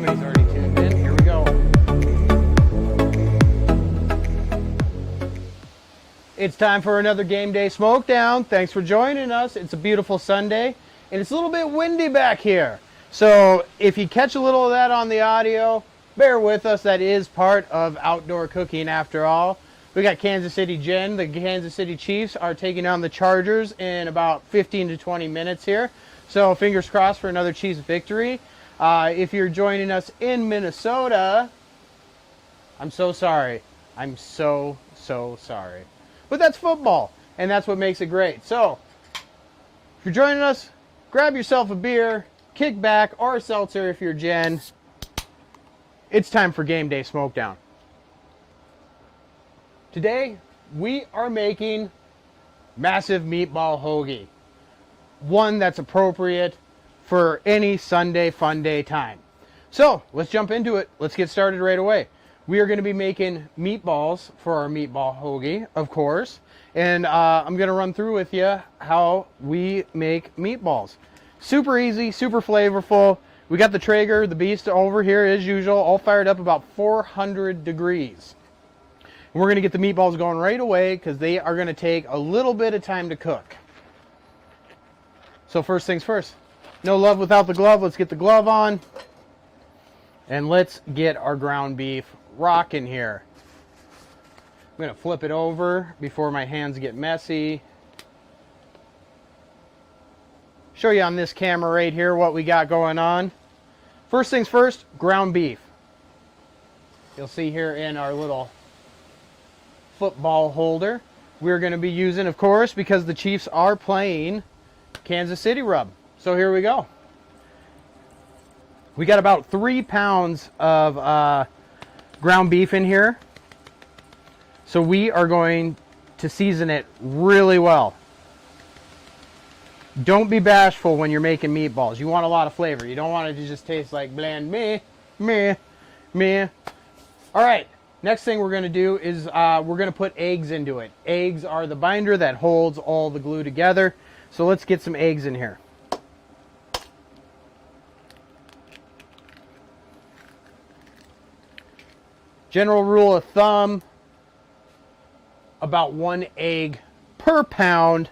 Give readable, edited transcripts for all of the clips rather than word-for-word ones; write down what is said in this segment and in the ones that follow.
Somebody's already tuned in. Here we go. It's time for another Game Day Smokedown. Thanks for joining us. It's a beautiful Sunday, and it's a little bit windy back here. So if you catch a little of that on the audio, bear with us. That is part of outdoor cooking after all. We got Kansas City Jen. The Kansas City Chiefs are taking on the Chargers in about 15 to 20 minutes here. So fingers crossed for another Chiefs victory. If you're joining us in Minnesota, I'm so sorry. I'm so sorry. But that's football, and that's what makes it great. So if you're joining us, grab yourself a beer, kick back, or a seltzer if you're Jen. It's time for Game Day Smokedown. Today, we are making Massive Meatball Hoagie. One that's appropriate for any Sunday fun day time. So, let's jump into it. Let's get started right away. We are going to be making meatballs for our meatball hoagie, of course. And I'm going to run through with you how we make meatballs. Super easy, super flavorful. We got the Traeger, the Beast over here as usual, all fired up about 400 degrees. And we're going to get the meatballs going right away because they are going to take a little bit of time to cook. So first things first, no love without the glove. Let's get the glove on. And let's get our ground beef rocking here. I'm going to flip it over before my hands get messy. Show you on this camera right here what we got going on. First things first, ground beef. You'll see here in our little football holder. We're going to be using, of course, because the Chiefs are playing Kansas City rub. So here we go. We got about 3 pounds of ground beef in here. So we are going to season it really well. Don't be bashful when you're making meatballs. You want a lot of flavor. You don't want it to just taste like bland meh. All right. Next thing we're going to do is we're going to put eggs into it. Eggs are the binder that holds all the glue together. So let's get some eggs in here. General rule of thumb, about 1 egg per pound.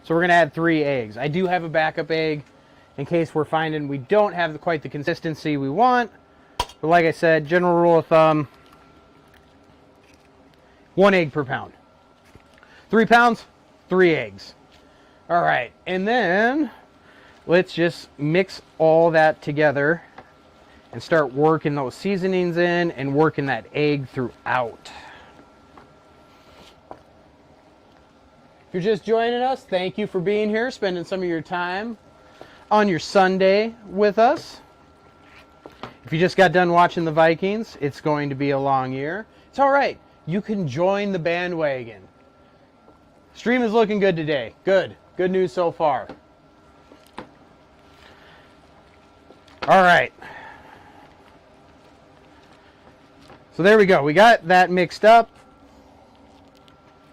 So we're going to add 3 eggs. I do have a backup egg in case we're finding we don't have quite the consistency we want. But like I said, general rule of thumb, 1 egg per pound. 3 pounds, 3 eggs. All right, and then let's just mix all that together and start working those seasonings in and working that egg throughout. If you're just joining us, thank you for being here, spending some of your time on your Sunday with us. If you just got done watching the Vikings, it's going to be a long year. It's all right. You can join the bandwagon. Stream is looking good today. Good. Good news so far. All right. So there we go. We got that mixed up.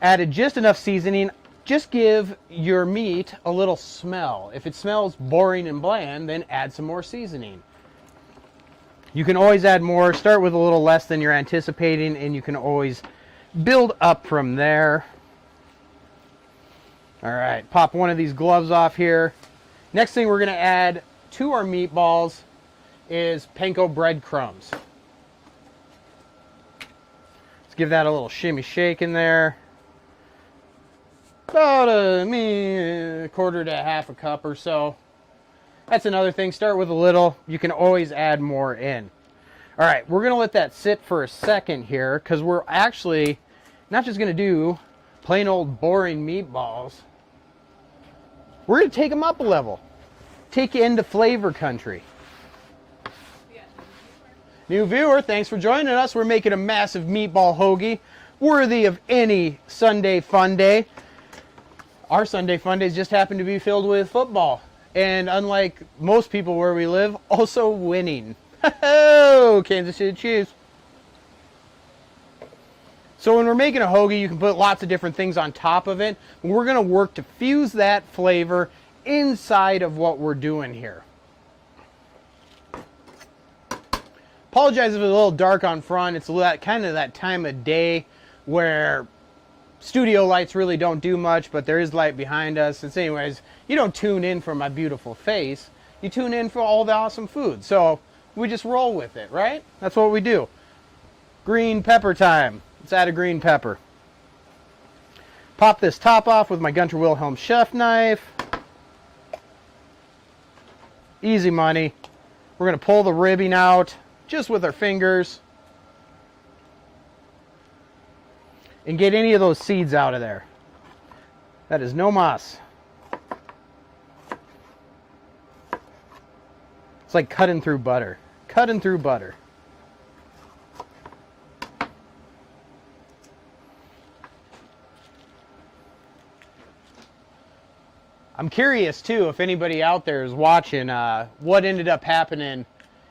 Added just enough seasoning. Just give your meat a little smell. If it smells boring and bland, then add some more seasoning. You can always add more. Start with a little less than you're anticipating, and you can always build up from there. All right, pop one of these gloves off here. Next thing we're going to add to our meatballs is Panko breadcrumbs. Let's give that a little shimmy shake in there. About a quarter to half a cup or so. That's another thing. Start with a little. You can always add more in. All right, we're going to let that sit for a second here because we're actually not just going to do plain old boring meatballs. We're going to take them up a level. Take you into flavor country. New viewer, thanks for joining us. We're making a massive meatball hoagie worthy of any Sunday fun day. Our Sunday fun days just happen to be filled with football. And unlike most people where we live, also winning. Oh, Kansas City Chiefs. So when we're making a hoagie, you can put lots of different things on top of it. We're going to work to fuse that flavor inside of what we're doing here. Apologize if it's a little dark on front. It's kind of that time of day where studio lights really don't do much, but there is light behind us. And anyways, you don't tune in for my beautiful face. You tune in for all the awesome food. So we just roll with it, right? That's what we do. Green pepper time. Let's add a green pepper. Pop this top off with my Gunter Wilhelm chef knife. Easy money. We're going to pull the ribbing out just with our fingers. And get any of those seeds out of there. That is no mas. It's like cutting through butter. Cutting through butter. I'm curious too if anybody out there is watching what ended up happening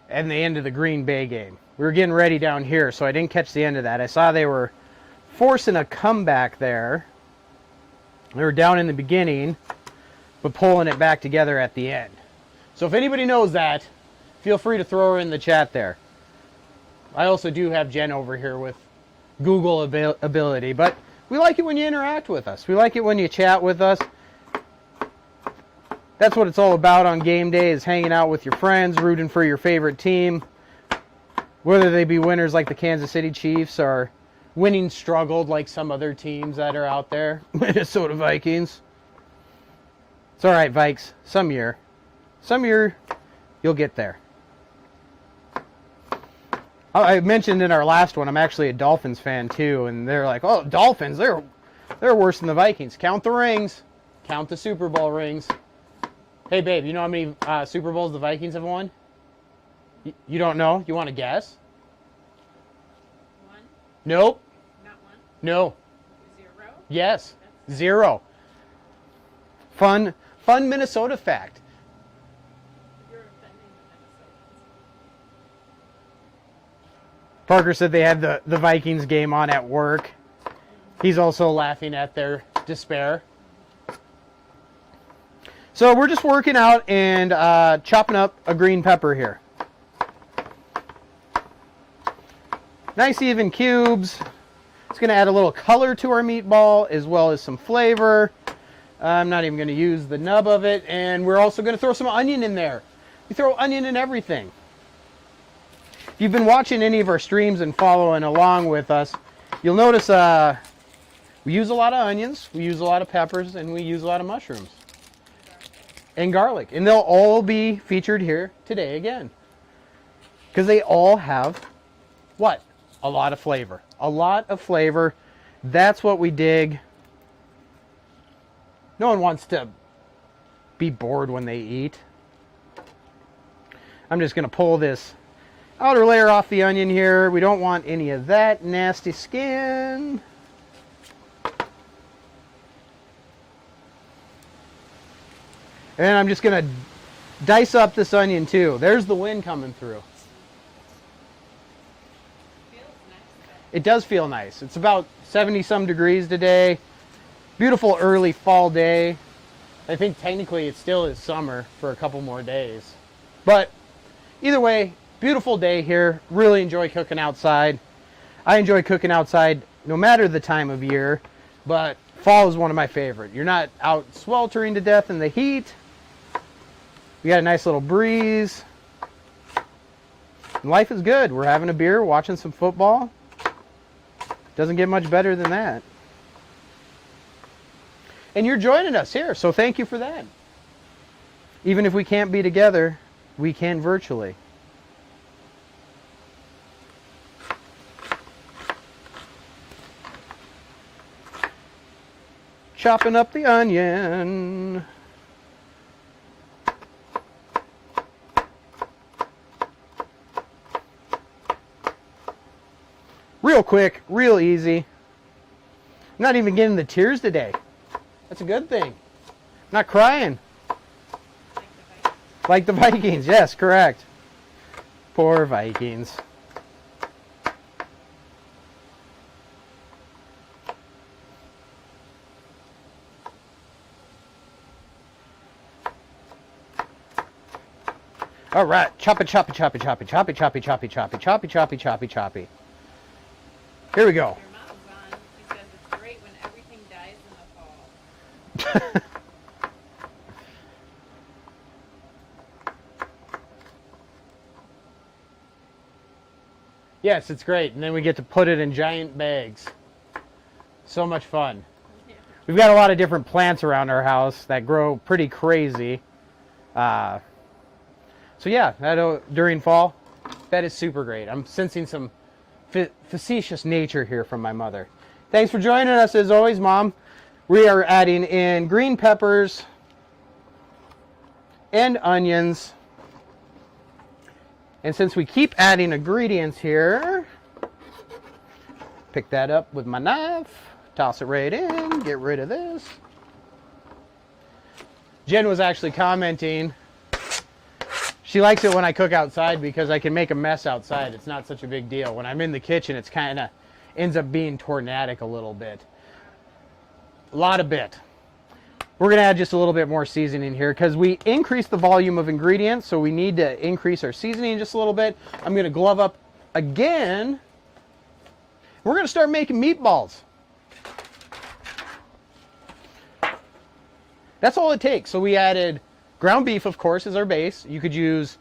at the end of the Green Bay game. We were getting ready down here, so I didn't catch the end of that. I saw they were forcing a comeback there. They were down in the beginning, but pulling it back together at the end. So if anybody knows that, feel free to throw her in the chat there. I also do have Jen over here with Google ability, but we like it when you interact with us. We like it when you chat with us. That's what it's all about on game day, is hanging out with your friends, rooting for your favorite team. Whether they be winners like the Kansas City Chiefs or winning struggled like some other teams that are out there. Minnesota Vikings. It's all right, Vikes. Some year you'll get there. I mentioned in our last one, I'm actually a Dolphins fan too, and they're like, oh, Dolphins, they're worse than the Vikings. Count the rings. Count the Super Bowl rings. Hey, babe, you know how many Super Bowls the Vikings have won? You don't know? You want to guess? One? Nope. Not one? No. 0? Yes. 0. Fun Minnesota fact. You're offending the Minnesotans. Parker said they had the Vikings game on at work. He's also laughing at their despair. So we're just working out and chopping up a green pepper here. Nice even cubes. It's going to add a little color to our meatball as well as some flavor. I'm not even going to use the nub of it. And we're also going to throw some onion in there. We throw onion in everything. If you've been watching any of our streams and following along with us, you'll notice we use a lot of onions, we use a lot of peppers, and we use a lot of mushrooms. And garlic. And they'll all be featured here today again. Because they all have what? A lot of flavor. A lot of flavor. That's what we dig. No one wants to be bored when they eat. I'm just going to pull this outer layer off the onion here. We don't want any of that nasty skin. And I'm just going to dice up this onion too. There's the wind coming through. Feels nice. It does feel nice. It's about 70 some degrees today. Beautiful early fall day. I think technically it still is summer for a couple more days. But either way, beautiful day here. Really enjoy cooking outside. I enjoy cooking outside no matter the time of year, but fall is one of my favorite. You're not out sweltering to death in the heat. We got a nice little breeze. And life is good. We're having a beer, watching some football. Doesn't get much better than that. And you're joining us here, so thank you for that. Even if we can't be together, we can virtually. Chopping up the onion. Real quick, real easy. I'm not even getting the tears today. That's a good thing. I'm not crying. Like the Vikings, yes, correct. Poor Vikings. All right, chop it, chop it, chop it, chop it, chop it, chop it, chop it, chop it, chop it, chop it, chop it, chop it. Here we go. Your mom's on. She says it's great when everything dies in the fall. Yes, it's great, and then we get to put it in giant bags. So much fun. Yeah. We've got a lot of different plants around our house that grow pretty crazy. So yeah, during fall, that is super great. I'm sensing some facetious nature here from my mother. Thanks for joining us as always, Mom. We are adding in green peppers and onions. And since we keep adding ingredients here, pick that up with my knife, toss it right in, get rid of this. Jen was actually commenting, she likes it when I cook outside because I can make a mess outside. It's not such a big deal. When I'm in the kitchen, it's kind of ends up being tornadic a little bit. A lot of bit. We're going to add just a little bit more seasoning here because we increased the volume of ingredients, so we need to increase our seasoning just a little bit. I'm going to glove up again. We're going to start making meatballs. That's all it takes. So we added ground beef, of course, as our base. You could use,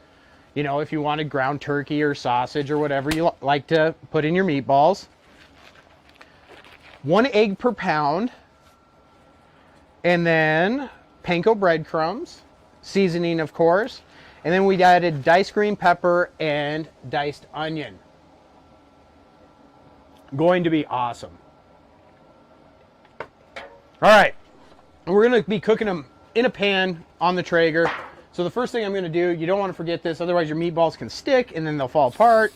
you know, if you wanted ground turkey or sausage or whatever you like to put in your meatballs. 1 egg per pound. And then panko breadcrumbs, seasoning, of course. And then we added diced green pepper and diced onion. Going to be awesome. All right. We're going to be cooking them in a pan on the Traeger. So the first thing I'm going to do, you don't want to forget this, otherwise your meatballs can stick and then they'll fall apart.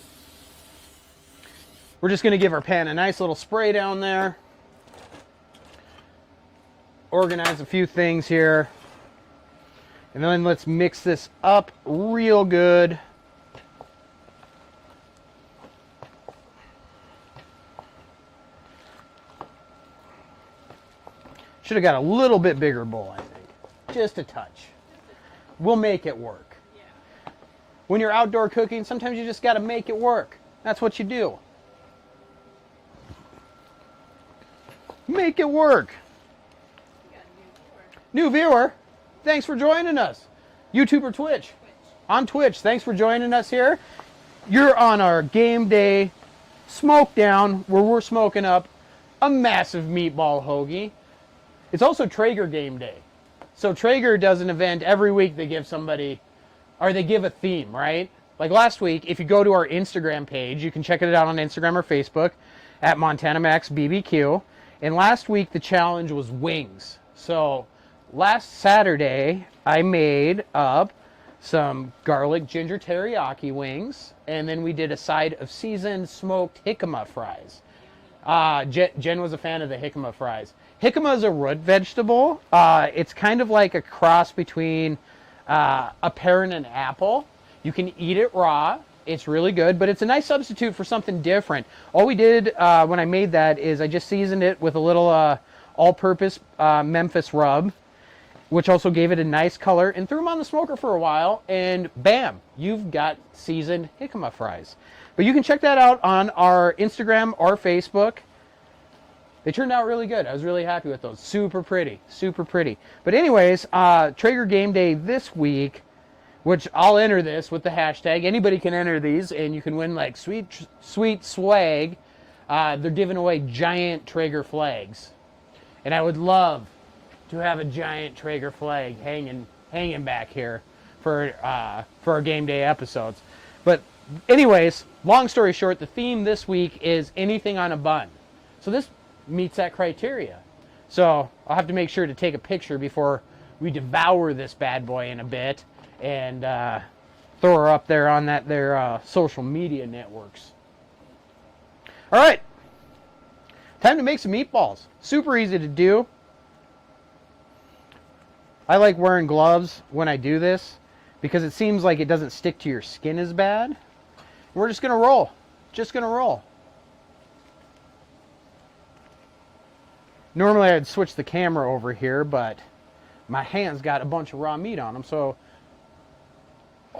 We're just going to give our pan a nice little spray down there. Organize a few things here, and then let's mix this up real good. Should have got a little bit bigger bowl, I think. Just a touch. We'll make it work. Yeah. When you're outdoor cooking, sometimes you just got to make it work. That's what you do. Make it work. New viewer, thanks for joining us. YouTube or Twitch? On Twitch, thanks for joining us here. You're on our game day Smokedown, where we're smoking up a massive meatball hoagie. It's also Traeger game day. So Traeger does an event every week. They give somebody, or they give a theme, right? Like last week, if you go to our Instagram page, you can check it out on Instagram or Facebook at Montana Max BBQ. And last week, the challenge was wings. So last Saturday, I made up some garlic ginger teriyaki wings, and then we did a side of seasoned smoked jicama fries. Jen was a fan of the jicama fries. Jicama is a root vegetable. It's kind of like a cross between a pear and an apple. You can eat it raw. It's really good, but it's a nice substitute for something different. All we did when I made that is I just seasoned it with a little all-purpose Memphis rub, which also gave it a nice color, and threw them on the smoker for a while, and bam, you've got seasoned jicama fries. But you can check that out on our Instagram or Facebook. They turned out really good. I was really happy with those. Super pretty, super pretty. But anyways, Traeger Game Day this week, which I'll enter this with the hashtag. Anybody can enter these, and you can win like sweet swag. They're giving away giant Traeger flags, and I would love to have a giant Traeger flag hanging back here for our game day episodes. But anyways, long story short, the theme this week is anything on a bun. So this meets that criteria. So I'll have to make sure to take a picture before we devour this bad boy in a bit and throw her up there on their social media networks. All right, time to make some meatballs. Super easy to do. I like wearing gloves when I do this because it seems like it doesn't stick to your skin as bad. We're just going to roll. Just going to roll. Normally I'd switch the camera over here, but my hands got a bunch of raw meat on them, so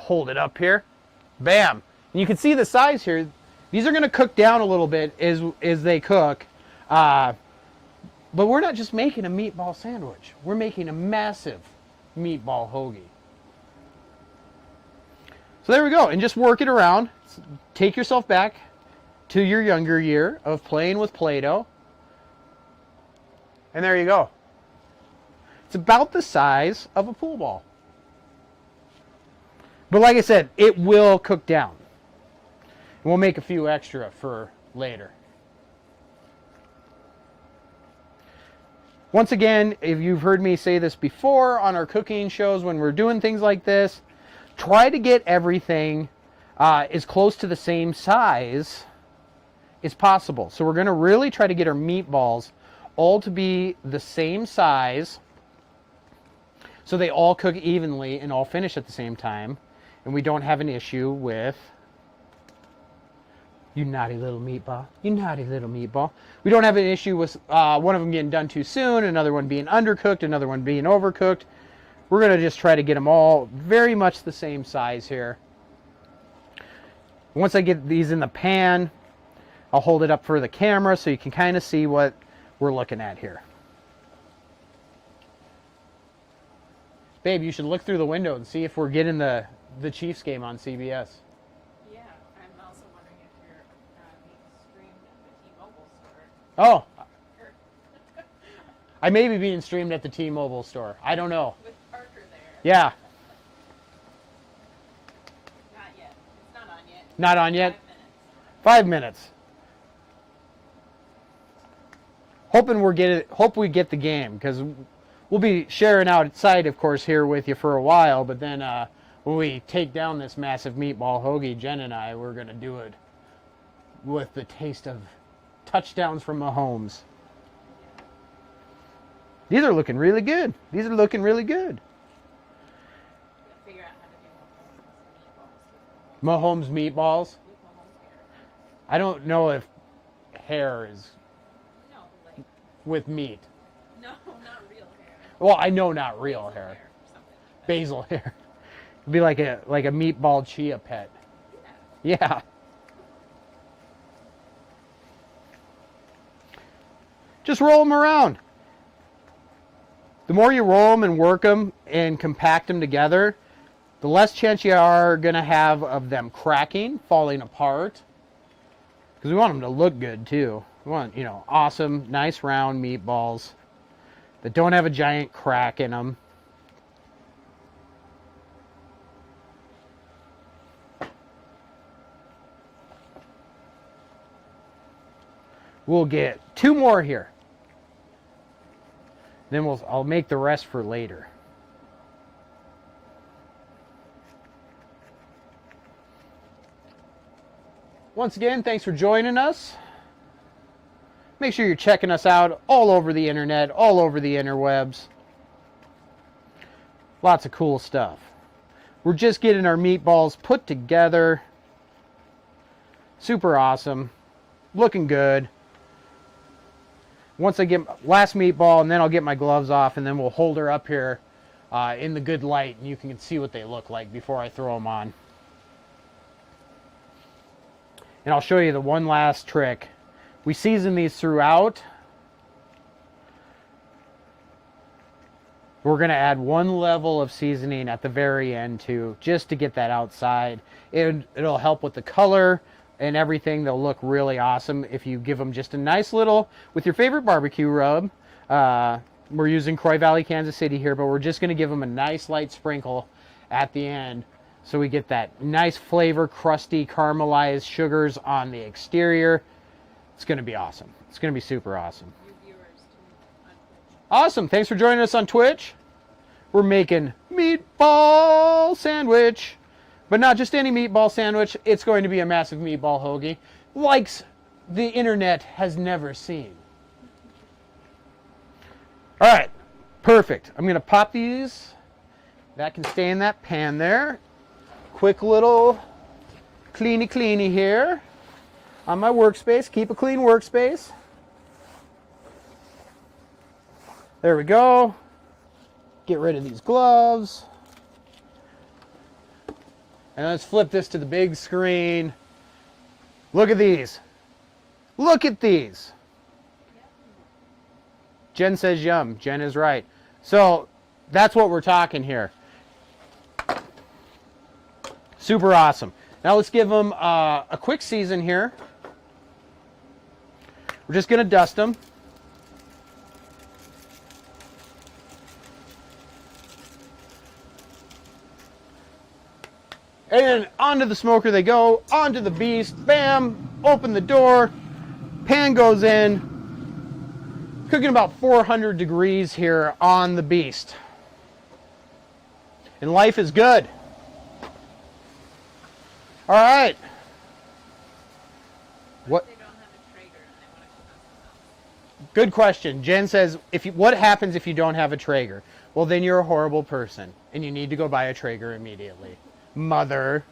hold it up here. Bam. And you can see the size here. These are going to cook down a little bit as they cook. But we're not just making a meatball sandwich. We're making a massive meatball hoagie. So there we go. And just work it around. Take yourself back to your younger year of playing with Play-Doh. And there you go. It's about the size of a pool ball. But like I said, it will cook down. We'll make a few extra for later. Once again, if you've heard me say this before on our cooking shows when we're doing things like this, try to get everything as close to the same size as possible. So we're going to really try to get our meatballs all to be the same size so they all cook evenly and all finish at the same time. And we don't have an issue with, you naughty little meatball, you naughty little meatball. We don't have an issue with one of them getting done too soon, another one being undercooked, another one being overcooked. We're going to just try to get them all very much the same size here. Once I get these in the pan, I'll hold it up for the camera so you can kind of see what we're looking at here. Babe, you should look through the window and see if we're getting the Chiefs game on CBS. Yeah, I'm also wondering if you're being streamed at the T-Mobile store. Oh, I may be being streamed at the T-Mobile store. I don't know. With Parker there. Yeah. Not yet. It's not on yet. Not on yet? 5 minutes. 5 minutes. Hope we get the game, because we'll be sharing outside, of course, here with you for a while, but then when we take down this massive meatball hoagie, Jen and I, we're going to do it with the taste of touchdowns from Mahomes. These are looking really good. These are looking really good. Figure out how to do Mahomes meatballs. with Mahomes hair. I don't know if hair is No, like, with meat. no, not real hair. Well, I know not real hair. Something like that. Basil hair. It'd be like a meatball chia pet. Yeah. Yeah. Just roll them around. The more you roll them and work them and compact them together, the less chance you are going to have of them cracking, falling apart. Because we want them to look good too. We want, awesome, nice round meatballs that don't have a giant crack in them. We'll get 2 more here. Then I'll make the rest for later. Once again, thanks for joining us. Make sure you're checking us out all over the internet, all over the interwebs. Lots of cool stuff. We're just getting our meatballs put together. Super awesome. Looking good. Once I get last meatball, and then I'll get my gloves off, and then we'll hold her up here in the good light, and you can see what they look like before I throw them on. And I'll show you the one last trick. We season these throughout. We're going to add 1 level of seasoning at the very end too, just to get that outside. It'll help with the color and everything. They'll look really awesome if you give them just a nice little, with your favorite barbecue rub. We're using Croy Valley, Kansas City here, but we're just going to give them a nice light sprinkle at the end so we get that nice flavor, crusty, caramelized sugars on the exterior. It's going to be awesome. It's going to be super awesome. Your viewers too on Twitch. Awesome. Thanks for joining us on Twitch. We're making meatball sandwich. But not just any meatball sandwich. It's going to be a massive meatball hoagie. Likes the internet has never seen. All right. Perfect. I'm going to pop these. That can stay in that pan there. Quick little cleany here on my workspace. Keep a clean workspace. There we go. Get rid of these gloves. And let's flip this to the big screen. Look at these. Look at these. Jen says yum. Jen is right. So that's what we're talking here. Super awesome. Now let's give them a quick season here. We're just going to dust them. And onto the smoker they go, onto the beast, bam, open the door, pan goes in, cooking about 400 degrees here on the beast. And life is good. All right. What? They don't have a Traeger and they want to cook on Good question. Jen says, what happens if you don't have a Traeger? Well, then you're a horrible person, and you need to go buy a Traeger immediately. Mother.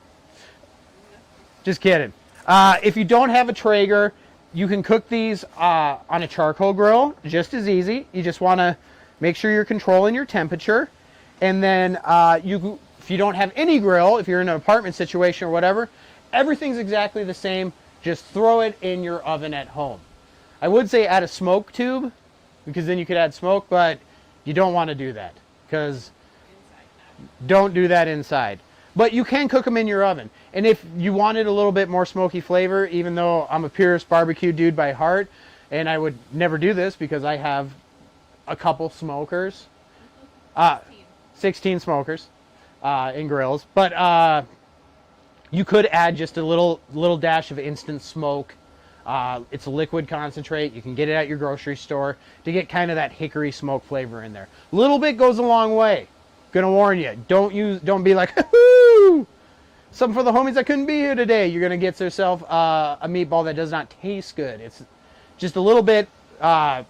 Just kidding. If you don't have a Traeger, you can cook these on a charcoal grill, just as easy. You just want to make sure you're controlling your temperature. And then if you don't have any grill, if you're in an apartment situation or whatever, everything's exactly the same. Just throw it in your oven at home. I would say add a smoke tube, because then you could add smoke, but you don't want to do that, because don't do that inside. But you can cook them in your oven. And if you wanted a little bit more smoky flavor, even though I'm a purist barbecue dude by heart, and I would never do this because I have a couple smokers, 16 smokers in grills. But you could add just a little dash of instant smoke. It's a liquid concentrate. You can get it at your grocery store to get kind of that hickory smoke flavor in there. A little bit goes a long way. Gonna warn you, don't be like, woo, something for the homies that couldn't be here today. You're gonna get yourself a meatball that does not taste good. It's just a little bit like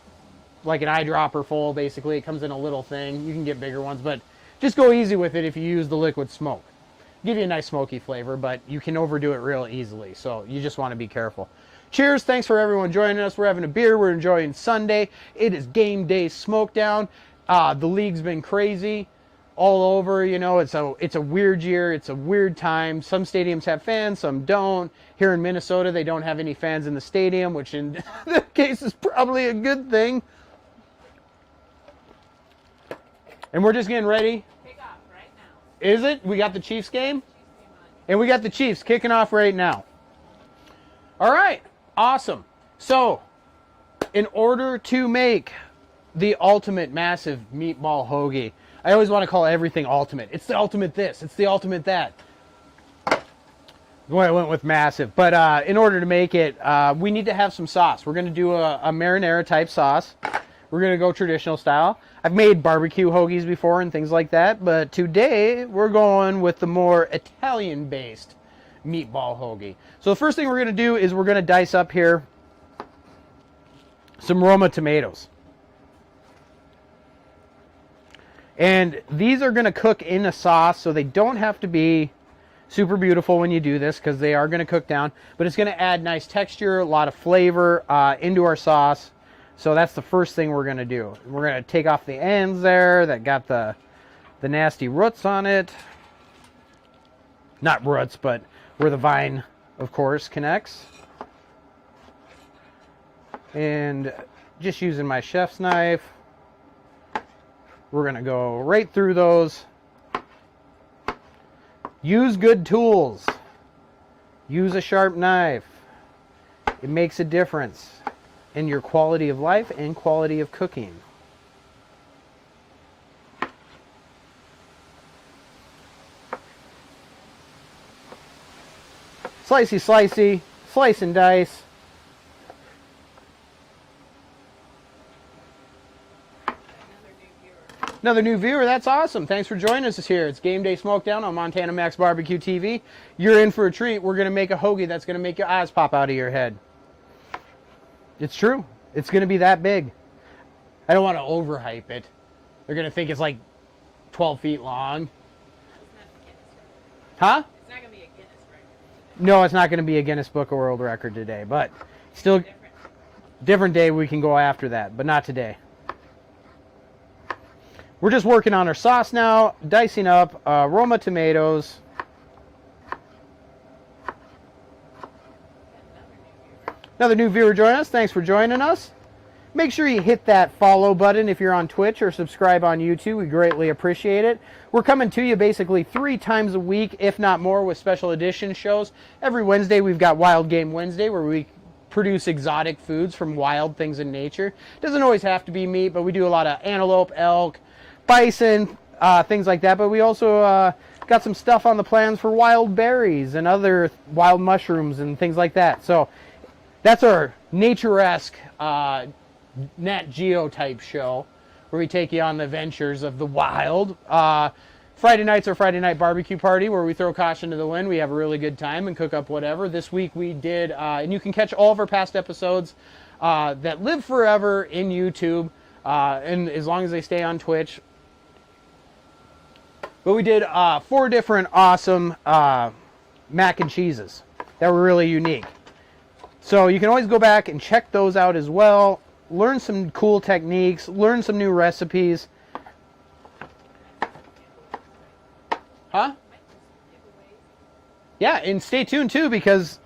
an eyedropper full, basically. It comes in a little thing. You can get bigger ones, but just go easy with it if you use the liquid smoke. Give you a nice smoky flavor, but you can overdo it real easily, so you just want to be careful. Cheers, thanks for everyone joining us. We're having a beer, we're enjoying Sunday. It is game day Smokedown. The league's been crazy all over, you know. It's a weird year, it's a weird time. Some stadiums have fans, some don't. Here in Minnesota, they don't have any fans in the stadium, which in this case is probably a good thing. And we're just getting ready. Kick off right now. Is it? We got the Chiefs game? And we got the Chiefs kicking off right now. All right, awesome. So, in order to make the ultimate massive meatball hoagie, I always want to call everything ultimate. It's the ultimate this, it's the ultimate that. Boy, I went with massive. But in order to make it, we need to have some sauce. We're going to do a marinara type sauce. We're going to go traditional style. I've made barbecue hoagies before and things like that, but today we're going with the more Italian-based meatball hoagie. So the first thing we're going to do is we're going to dice up here some Roma tomatoes. And these are going to cook in a sauce, so they don't have to be super beautiful when you do this, because they are going to cook down, but it's going to add nice texture, a lot of flavor into our sauce. So that's the first thing we're going to do. We're going to take off the ends there that got the nasty roots on it. Not roots, but where the vine, of course, connects. And just using my chef's knife, we're going to go right through those. Use good tools. Use a sharp knife. It makes a difference in your quality of life and quality of cooking. Slicey, slicey, slice and dice. Another new viewer, that's awesome. Thanks for joining us here. It's Game Day Smokedown on Montana Max Barbecue TV. You're in for a treat. We're going to make a hoagie that's going to make your eyes pop out of your head. It's true. It's going to be that big. I don't want to overhype it. They're going to think it's like 12 feet long. Huh? It's not going to be a Guinness record. No, it's not going to be a Guinness Book of World Record today, but still different day we can go after that, but not today. We're just working on our sauce now, dicing up Roma tomatoes. Another new viewer joining us. Thanks for joining us. Make sure you hit that follow button if you're on Twitch or subscribe on YouTube. We greatly appreciate it. We're coming to you basically 3 times a week, if not more, with special edition shows. Every Wednesday we've got Wild Game Wednesday, where we produce exotic foods from wild things in nature. Doesn't always have to be meat, but we do a lot of antelope, elk, bison, things like that. But we also got some stuff on the plans for wild berries and other wild mushrooms and things like that. So that's our nature-esque Nat Geo type show, where we take you on the adventures of the wild. Friday nights are Friday night barbecue party, where we throw caution to the wind. We have a really good time and cook up whatever. This week we did, and you can catch all of our past episodes that live forever in YouTube, and as long as they stay on Twitch. But we did 4 different awesome mac and cheeses that were really unique. So you can always go back and check those out as well. Learn some cool techniques. Learn some new recipes. Huh? Yeah, and stay tuned too, because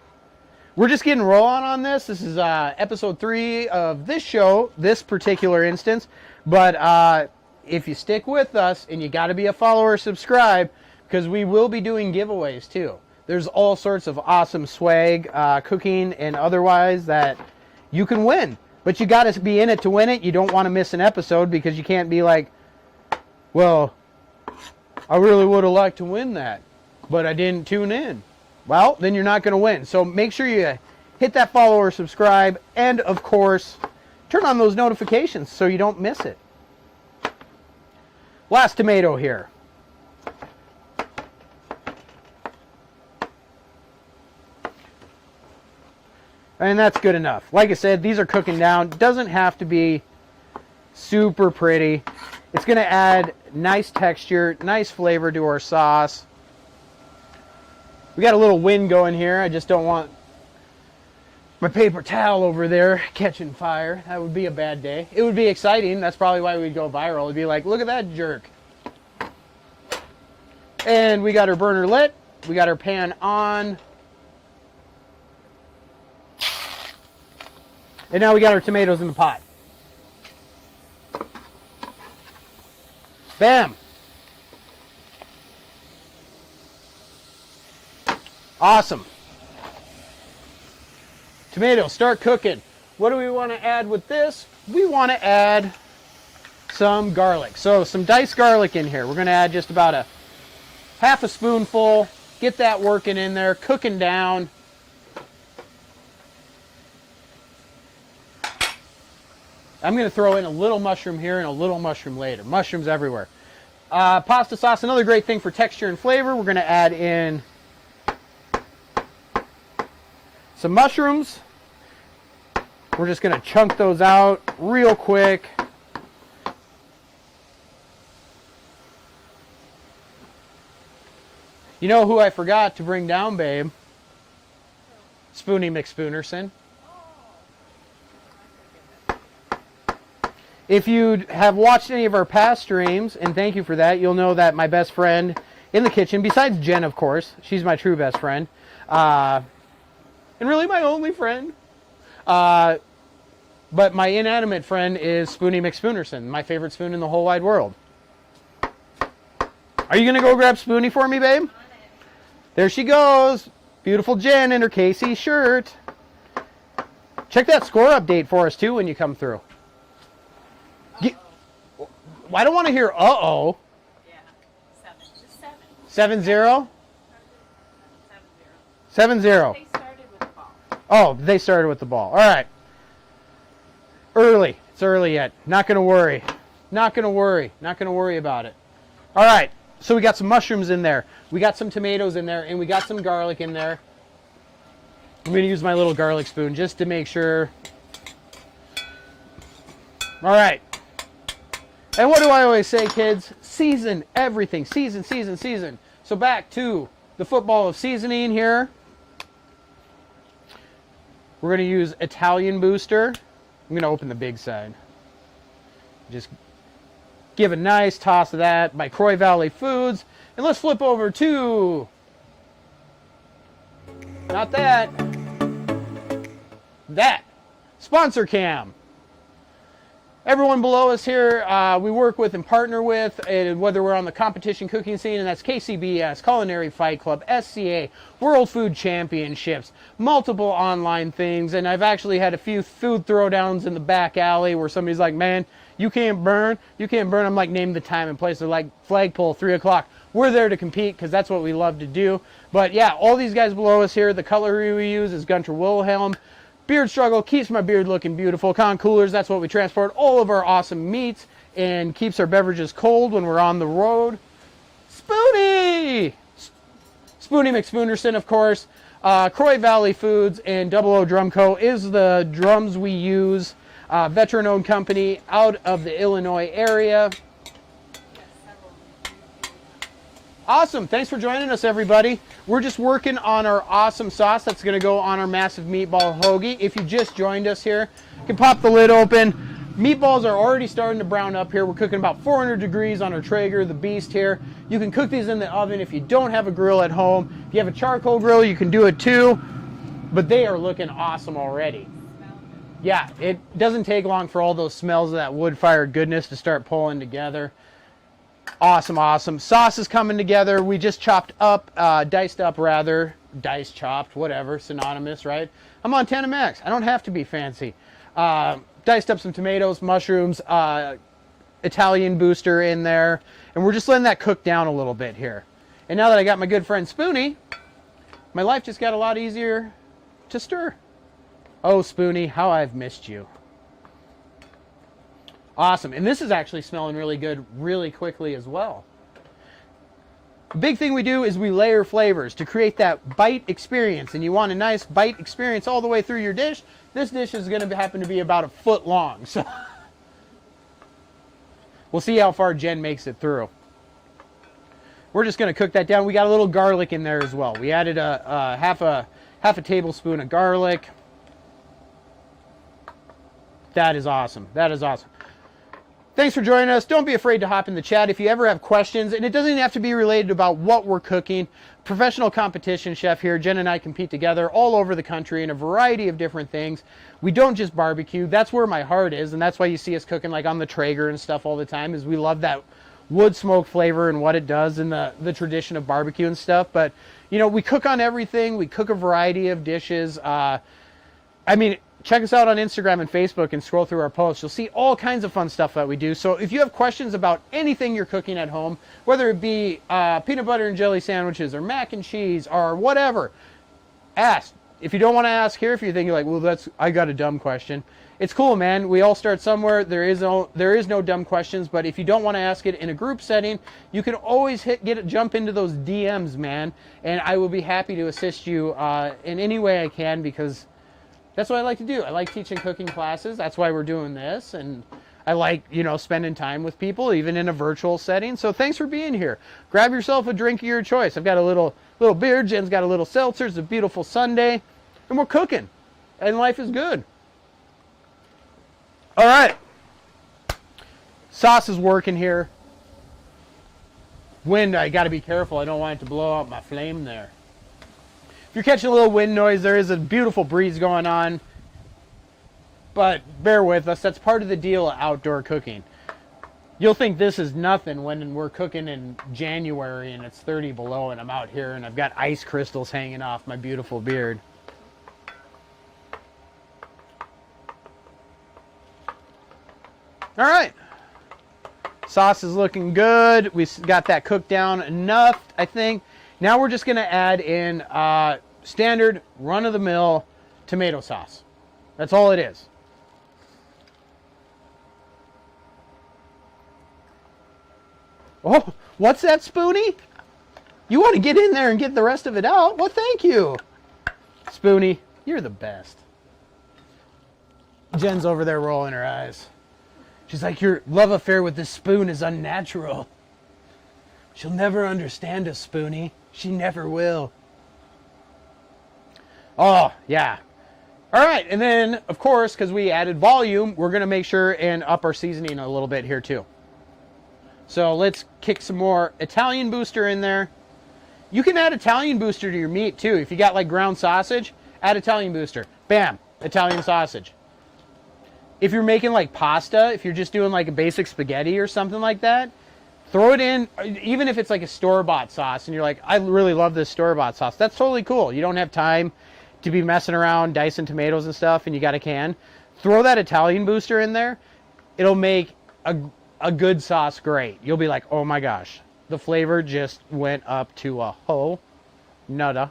we're just getting rolling on this. This is episode 3 of this show, this particular instance. But if you stick with us, and you got to be a follower, subscribe, because we will be doing giveaways too. There's all sorts of awesome swag, cooking and otherwise, that you can win. But you got to be in it to win it. You don't want to miss an episode, because you can't be like, well, I really would have liked to win that, but I didn't tune in. Well, then you're not going to win. So make sure you hit that follow or subscribe, and of course, turn on those notifications so you don't miss it. Last tomato here. And that's good enough. Like I said, these are cooking down. Doesn't have to be super pretty. It's going to add nice texture, nice flavor to our sauce. We got a little wind going here. I just don't want my paper towel over there catching fire. That would be a bad day. It would be exciting. That's probably why we'd go viral. It'd be like, look at that jerk. And we got our burner lit. We got our pan on. And now we got our tomatoes in the pot. Bam. Awesome. Tomatoes, start cooking. What do we want to add with this? We want to add some garlic. So some diced garlic in here. We're going to add just about a half a spoonful. Get that working in there, cooking down. I'm going to throw in a little mushroom here and a little mushroom later. Mushrooms everywhere. Pasta sauce, another great thing for texture and flavor. We're going to add in some mushrooms. We're just going to chunk those out real quick. You know who I forgot to bring down, babe? Spoonie McSpoonerson. If you have watched any of our past streams, and thank you for that, you'll know that my best friend in the kitchen, besides Jen, of course, she's my true best friend, and really my only friend, but my inanimate friend is Spoonie McSpoonerson, my favorite spoon in the whole wide world. Are you going to go grab Spoonie for me, babe? There she goes. Beautiful Jen in her Casey shirt. Check that score update for us, too, when you come through. I don't want to hear uh-oh. Yeah. 7. 7-0? 7-0. They started with the ball. Oh, they started with the ball. All right. Early. It's early yet. Not going to worry. Not going to worry. Not going to worry about it. All right. So we got some mushrooms in there. We got some tomatoes in there. And we got some garlic in there. I'm going to use my little garlic spoon just to make sure. All right. And what do I always say, kids? Season everything. Season, season, season. So back to the football of seasoning here. We're going to use Italian Booster. I'm going to open the big side. Just give a nice toss of that by Croy Valley Foods. And let's flip over to, not that, that. Sponsor cam. Everyone below us here, we work with and partner with, whether we're on the competition cooking scene, and that's KCBS, Culinary Fight Club, SCA, World Food Championships, multiple online things, and I've actually had a few food throwdowns in the back alley where somebody's like, man, you can't burn. I'm like, name the time and place. They're like, flagpole, 3 o'clock. We're there to compete because that's what we love to do. But yeah, all these guys below us here, the cutlery we use is Gunter Wilhelm. Beard Struggle keeps my beard looking beautiful. Con Coolers, that's what we transport all of our awesome meats and keeps our beverages cold when we're on the road. Spoony! Spoony McSpoonerson, of course. Croy Valley Foods and Double O Drum Co. is the drums we use. Veteran-owned company out of the Illinois area. Awesome. Thanks for joining us, everybody. We're just working on our awesome sauce that's going to go on our Massive Meatball Hoagie. If you just joined us here, you can pop the lid open. Meatballs are already starting to brown up here. We're cooking about 400 degrees on our Traeger, the Beast here. You can cook these in the oven if you don't have a grill at home. If you have a charcoal grill, you can do it too. But they are looking awesome already. Yeah, it doesn't take long for all those smells of that wood-fired goodness to start pulling together. Awesome, awesome. Sauce is coming together. We just chopped up, diced up rather. Diced, chopped, whatever, synonymous, right? I'm Montana Max. I don't have to be fancy. Diced up some tomatoes, mushrooms, Italian booster in there. And we're just letting that cook down a little bit here. And now that I got my good friend Spoonie, my life just got a lot easier to stir. Oh, Spoonie, how I've missed you. Awesome. And this is actually smelling really good really quickly as well. The big thing we do is we layer flavors to create that bite experience. And you want a nice bite experience all the way through your dish. This dish is going to happen to be about 1 foot long. So we'll see how far Jen makes it through. We're just going to cook that down. We got a little garlic in there as well. We added a half a tablespoon of garlic. That is awesome. That is awesome. Thanks for joining us. Don't be afraid to hop in the chat if you ever have questions, and it doesn't have to be related about what we're cooking. Professional competition chef here. Jen and I compete together all over the country in a variety of different things. We don't just barbecue. That's where my heart is, and that's why you see us cooking like on the Traeger and stuff all the time, is we love that wood smoke flavor and what it does in the tradition of barbecue and stuff. But, you know, we cook on everything. We cook a variety of dishes. I mean, check us out on Instagram and Facebook and scroll through our posts. You'll see all kinds of fun stuff that we do. So if you have questions about anything you're cooking at home, whether it be peanut butter and jelly sandwiches or mac and cheese or whatever, ask. If you don't want to ask here, if you're thinking like, well, I got a dumb question. It's cool, man. We all start somewhere. There is no dumb questions, but if you don't want to ask it in a group setting, you can always jump into those DMs, man, and I will be happy to assist you in any way I can, because that's what I like to do. I like teaching cooking classes. That's why we're doing this. And I like, you know, spending time with people, even in a virtual setting. So thanks for being here. Grab yourself a drink of your choice. I've got a little beer. Jen's got a little seltzer. It's a beautiful Sunday. And we're cooking. And life is good. All right. Sauce is working here. Wind, I got to be careful. I don't want it to blow out my flame there. If you're catching a little wind noise, there is a beautiful breeze going on. But bear with us. That's part of the deal of outdoor cooking. You'll think this is nothing when we're cooking in January and it's 30 below and I'm out here and I've got ice crystals hanging off my beautiful beard. All right. Sauce is looking good. We got that cooked down enough, I think. Now we're just going to add in standard run-of-the-mill tomato sauce. That's all it is. Oh, what's that, Spoonie? You want to get in there and get the rest of it out? Well, thank you. Spoonie, you're the best. Jen's over there rolling her eyes. She's like, your love affair with this spoon is unnatural. She'll never understand us, Spoonie. She never will. Oh, yeah. All right, and then, of course, because we added volume, we're going to make sure and up our seasoning a little bit here, too. So let's kick some more Italian booster in there. You can add Italian booster to your meat, too. If you got, like, ground sausage, add Italian booster. Bam. Italian sausage. If you're making like pasta, if you're just doing like a basic spaghetti or something like that, throw it in, even if it's like a store-bought sauce and you're like, I really love this store-bought sauce. That's totally cool. You don't have time to be messing around, dicing tomatoes and stuff, and you got a can. Throw that Italian booster in there. It'll make a good sauce great. You'll be like, oh my gosh, the flavor just went up to a whole nother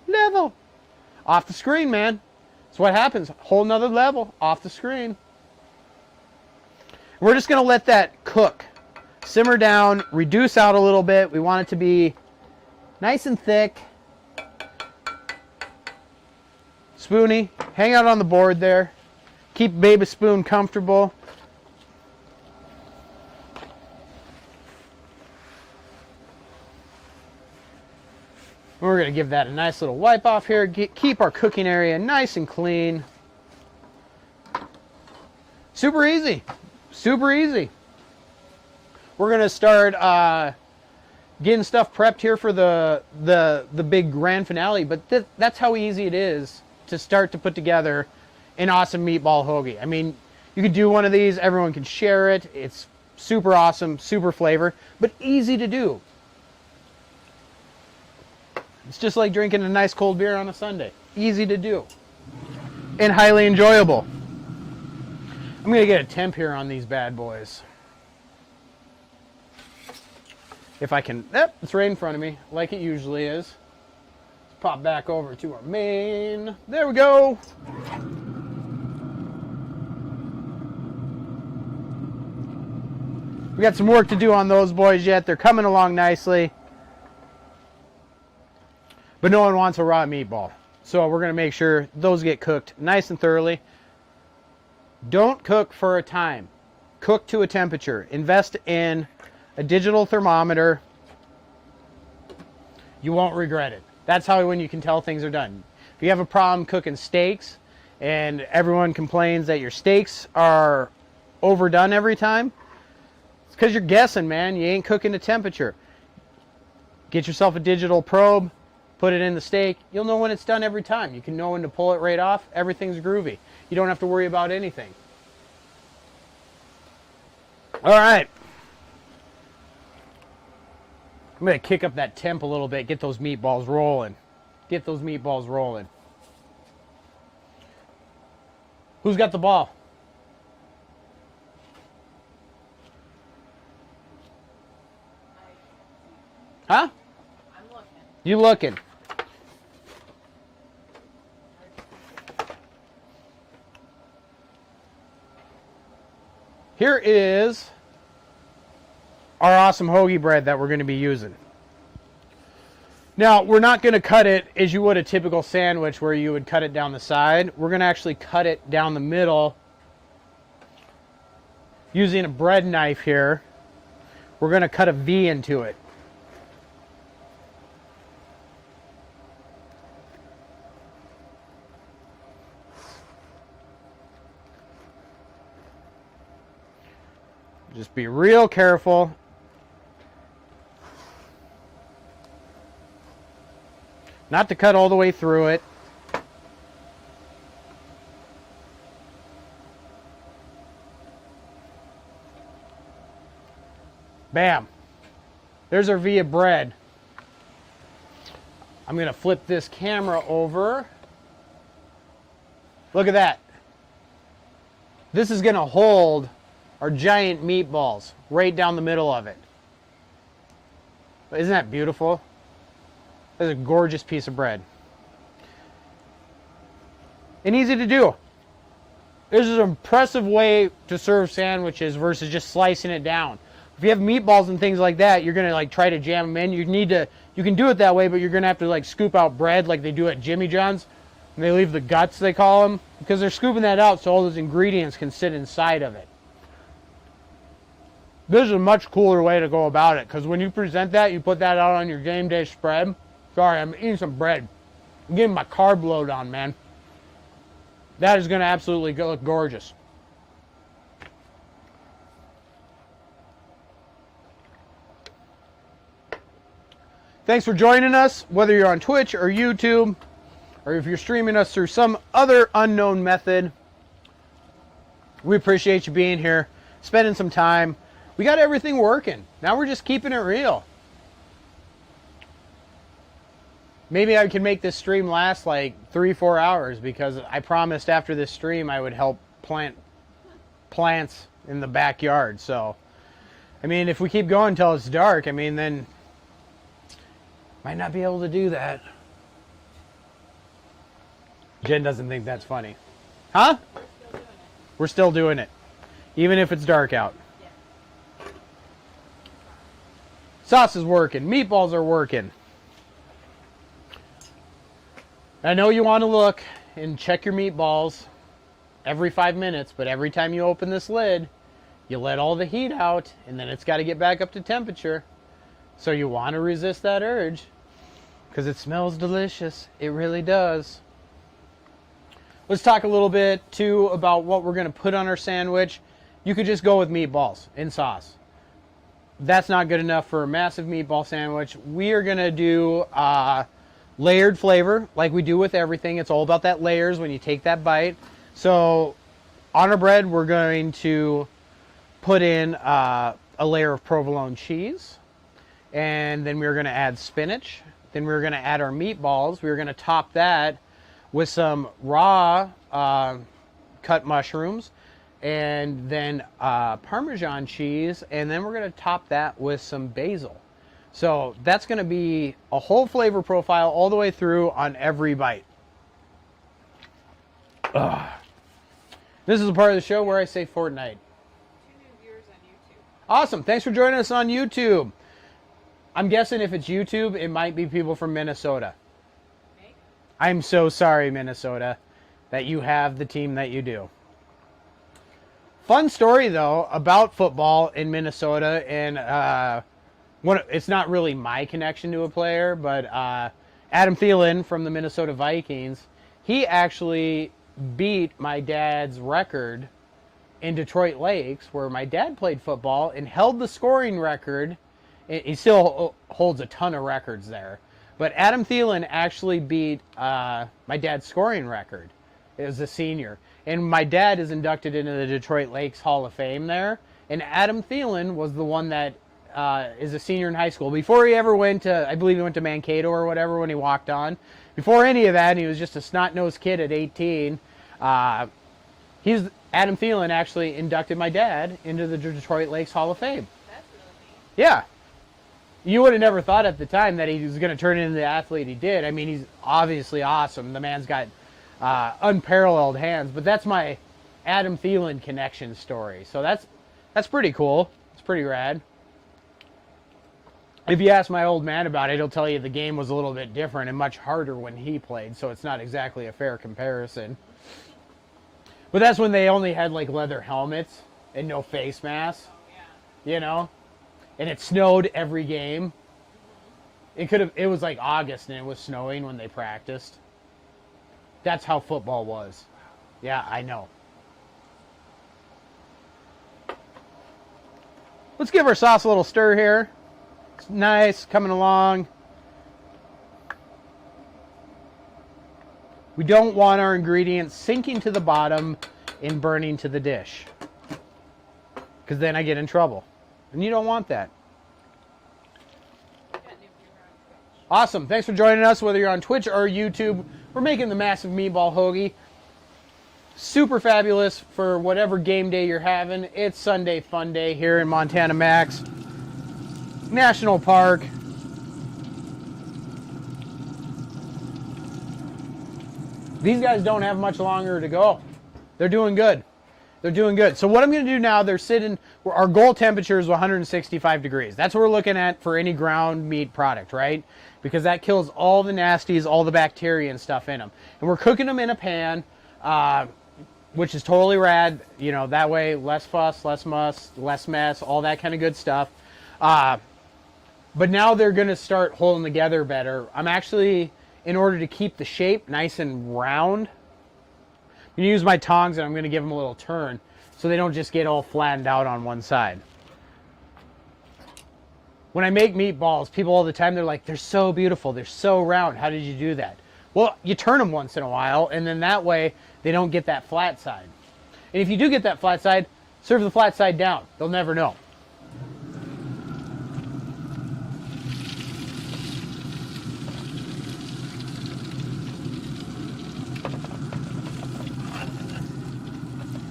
level. Off the screen, man. That's what happens. Whole nother level off the screen. We're just going to let that cook. Simmer down, reduce out a little bit. We want it to be nice and thick. Spoony, hang out on the board there. Keep baby spoon comfortable. We're going to give that a nice little wipe off here. Keep our cooking area nice and clean. Super easy. Super easy. We're going to start getting stuff prepped here for the big grand finale. But that's how easy it is to start to put together an awesome meatball hoagie. I mean, you could do one of these. Everyone can share it. It's super awesome, super flavor, but easy to do. It's just like drinking a nice cold beer on a Sunday. Easy to do. And highly enjoyable. I'm going to get a temp here on these bad boys. If I can... Yep, it's right in front of me, like it usually is. Let's pop back over to our main. There we go. We got some work to do on those boys yet. They're coming along nicely. But no one wants a raw meatball. So we're going to make sure those get cooked nice and thoroughly. Don't cook for a time. Cook to a temperature. Invest in a digital thermometer. You won't regret it. That's how when you can tell things are done. If you have a problem cooking steaks and everyone complains that your steaks are overdone every time, it's because you're guessing, man. You ain't cooking to temperature. Get yourself a digital probe. Put it in the steak. You'll know when it's done every time. You can know when to pull it right off. Everything's groovy. You don't have to worry about anything. All right. I'm going to kick up that temp a little bit. Get those meatballs rolling. Get those meatballs rolling. Who's got the ball? Huh? I'm looking. You looking? Here is our awesome hoagie bread that we're going to be using. Now, we're not going to cut it as you would a typical sandwich where you would cut it down the side. We're going to actually cut it down the middle using a bread knife here. We're going to cut a V into it. Just be real careful. Not to cut all the way through it. Bam. There's our V of bread. I'm going to flip this camera over. Look at that. This is going to hold our giant meatballs right down the middle of it. Isn't that beautiful? That's a gorgeous piece of bread. And easy to do. This is an impressive way to serve sandwiches versus just slicing it down. If you have meatballs and things like that, you're gonna like try to jam them in. You can do it that way, but you're gonna have to like scoop out bread like they do at Jimmy John's. And they leave the guts, they call them, because they're scooping that out so all those ingredients can sit inside of it. This is a much cooler way to go about it, because when you present that, you put that out on your game day spread. Sorry, I'm eating some bread. I'm getting my carb load on, man. That is going to absolutely look gorgeous. Thanks for joining us, whether you're on Twitch or YouTube. or if you're streaming us through some other unknown method, we appreciate you being here, spending some time. We got everything working. Now we're just keeping it real. Maybe I can make this stream last like 3-4 hours, because I promised after this stream I would help plant plants in the backyard. So, I mean, if we keep going until it's dark, I mean, then might not be able to do that. Jen doesn't think that's funny. Huh? We're still doing it. Even if it's dark out. Yeah. Sauce is working. Meatballs are working. I know you want to look and check your meatballs every 5 minutes, but every time you open this lid, you let all the heat out, and then it's got to get back up to temperature. So you want to resist that urge, because it smells delicious. It really does. Let's talk a little bit, too, about what we're going to put on our sandwich. You could just go with meatballs and sauce. That's not good enough for a massive meatball sandwich. We are going to do layered flavor like we do with everything. It's all about that layers when you take that bite. So on our bread, we're going to put in a layer of provolone cheese. And then we're going to add spinach. Then we're going to add our meatballs. We're going to top that with some raw cut mushrooms, and then Parmesan cheese, and then we're going to top that with some basil. So that's going to be a whole flavor profile all the way through on every bite. Ugh. This is a part of the show where I say Fortnite. 2 new viewers on YouTube. Awesome. Thanks for joining us on YouTube. I'm guessing if it's YouTube, it might be people from Minnesota. I'm so sorry, Minnesota, that you have the team that you do. Fun story, though, about football in Minnesota, and it's not really my connection to a player, but Adam Thielen from the Minnesota Vikings, he actually beat my dad's record in Detroit Lakes, where my dad played football, and held the scoring record. He still holds a ton of records there. But Adam Thielen actually beat my dad's scoring record as a senior. And my dad is inducted into the Detroit Lakes Hall of Fame there. And Adam Thielen was the one that is a senior in high school. Before he ever went to, I believe he went to Mankato or whatever when he walked on. Before any of that, he was just a snot-nosed kid at 18. Adam Thielen actually inducted my dad into the Detroit Lakes Hall of Fame. That's really neat. Yeah. You would have never thought at the time that he was going to turn into the athlete he did. I mean, he's obviously awesome. The man's got unparalleled hands. But that's my Adam Thielen connection story. So that's pretty cool. It's pretty rad. If you ask my old man about it, he'll tell you the game was a little bit different and much harder when he played. So it's not exactly a fair comparison. But that's when they only had like leather helmets and no face masks. Oh, yeah. You know? And it snowed every game. It was like August and it was snowing when they practiced. That's how football was. Yeah, I know. Let's give our sauce a little stir here. It's nice, coming along. We don't want our ingredients sinking to the bottom and burning to the dish, because then I get in trouble. And you don't want that. Got new viewer on Twitch. Awesome. Thanks for joining us, whether you're on Twitch or YouTube. We're making the Massive Meatball Hoagie. Super fabulous for whatever game day you're having. It's Sunday Fun Day here in Montana Max National Park. These guys don't have much longer to go. They're doing good. They're doing good. So what I'm going to do now, they're sitting, our goal temperature is 165 degrees. That's what we're looking at for any ground meat product, right? Because that kills all the nasties, all the bacteria and stuff in them. And we're cooking them in a pan, which is totally rad. You know, that way, less fuss, less muss, less mess, all that kind of good stuff. But now they're going to start holding together better. I'm actually, in order to keep the shape nice and round, I'm going to use my tongs and I'm going to give them a little turn so they don't just get all flattened out on one side. When I make meatballs, people all the time, they're like, they're so beautiful, they're so round. How did you do that? Well, you turn them once in a while, and then that way they don't get that flat side. And if you do get that flat side, serve the flat side down. They'll never know.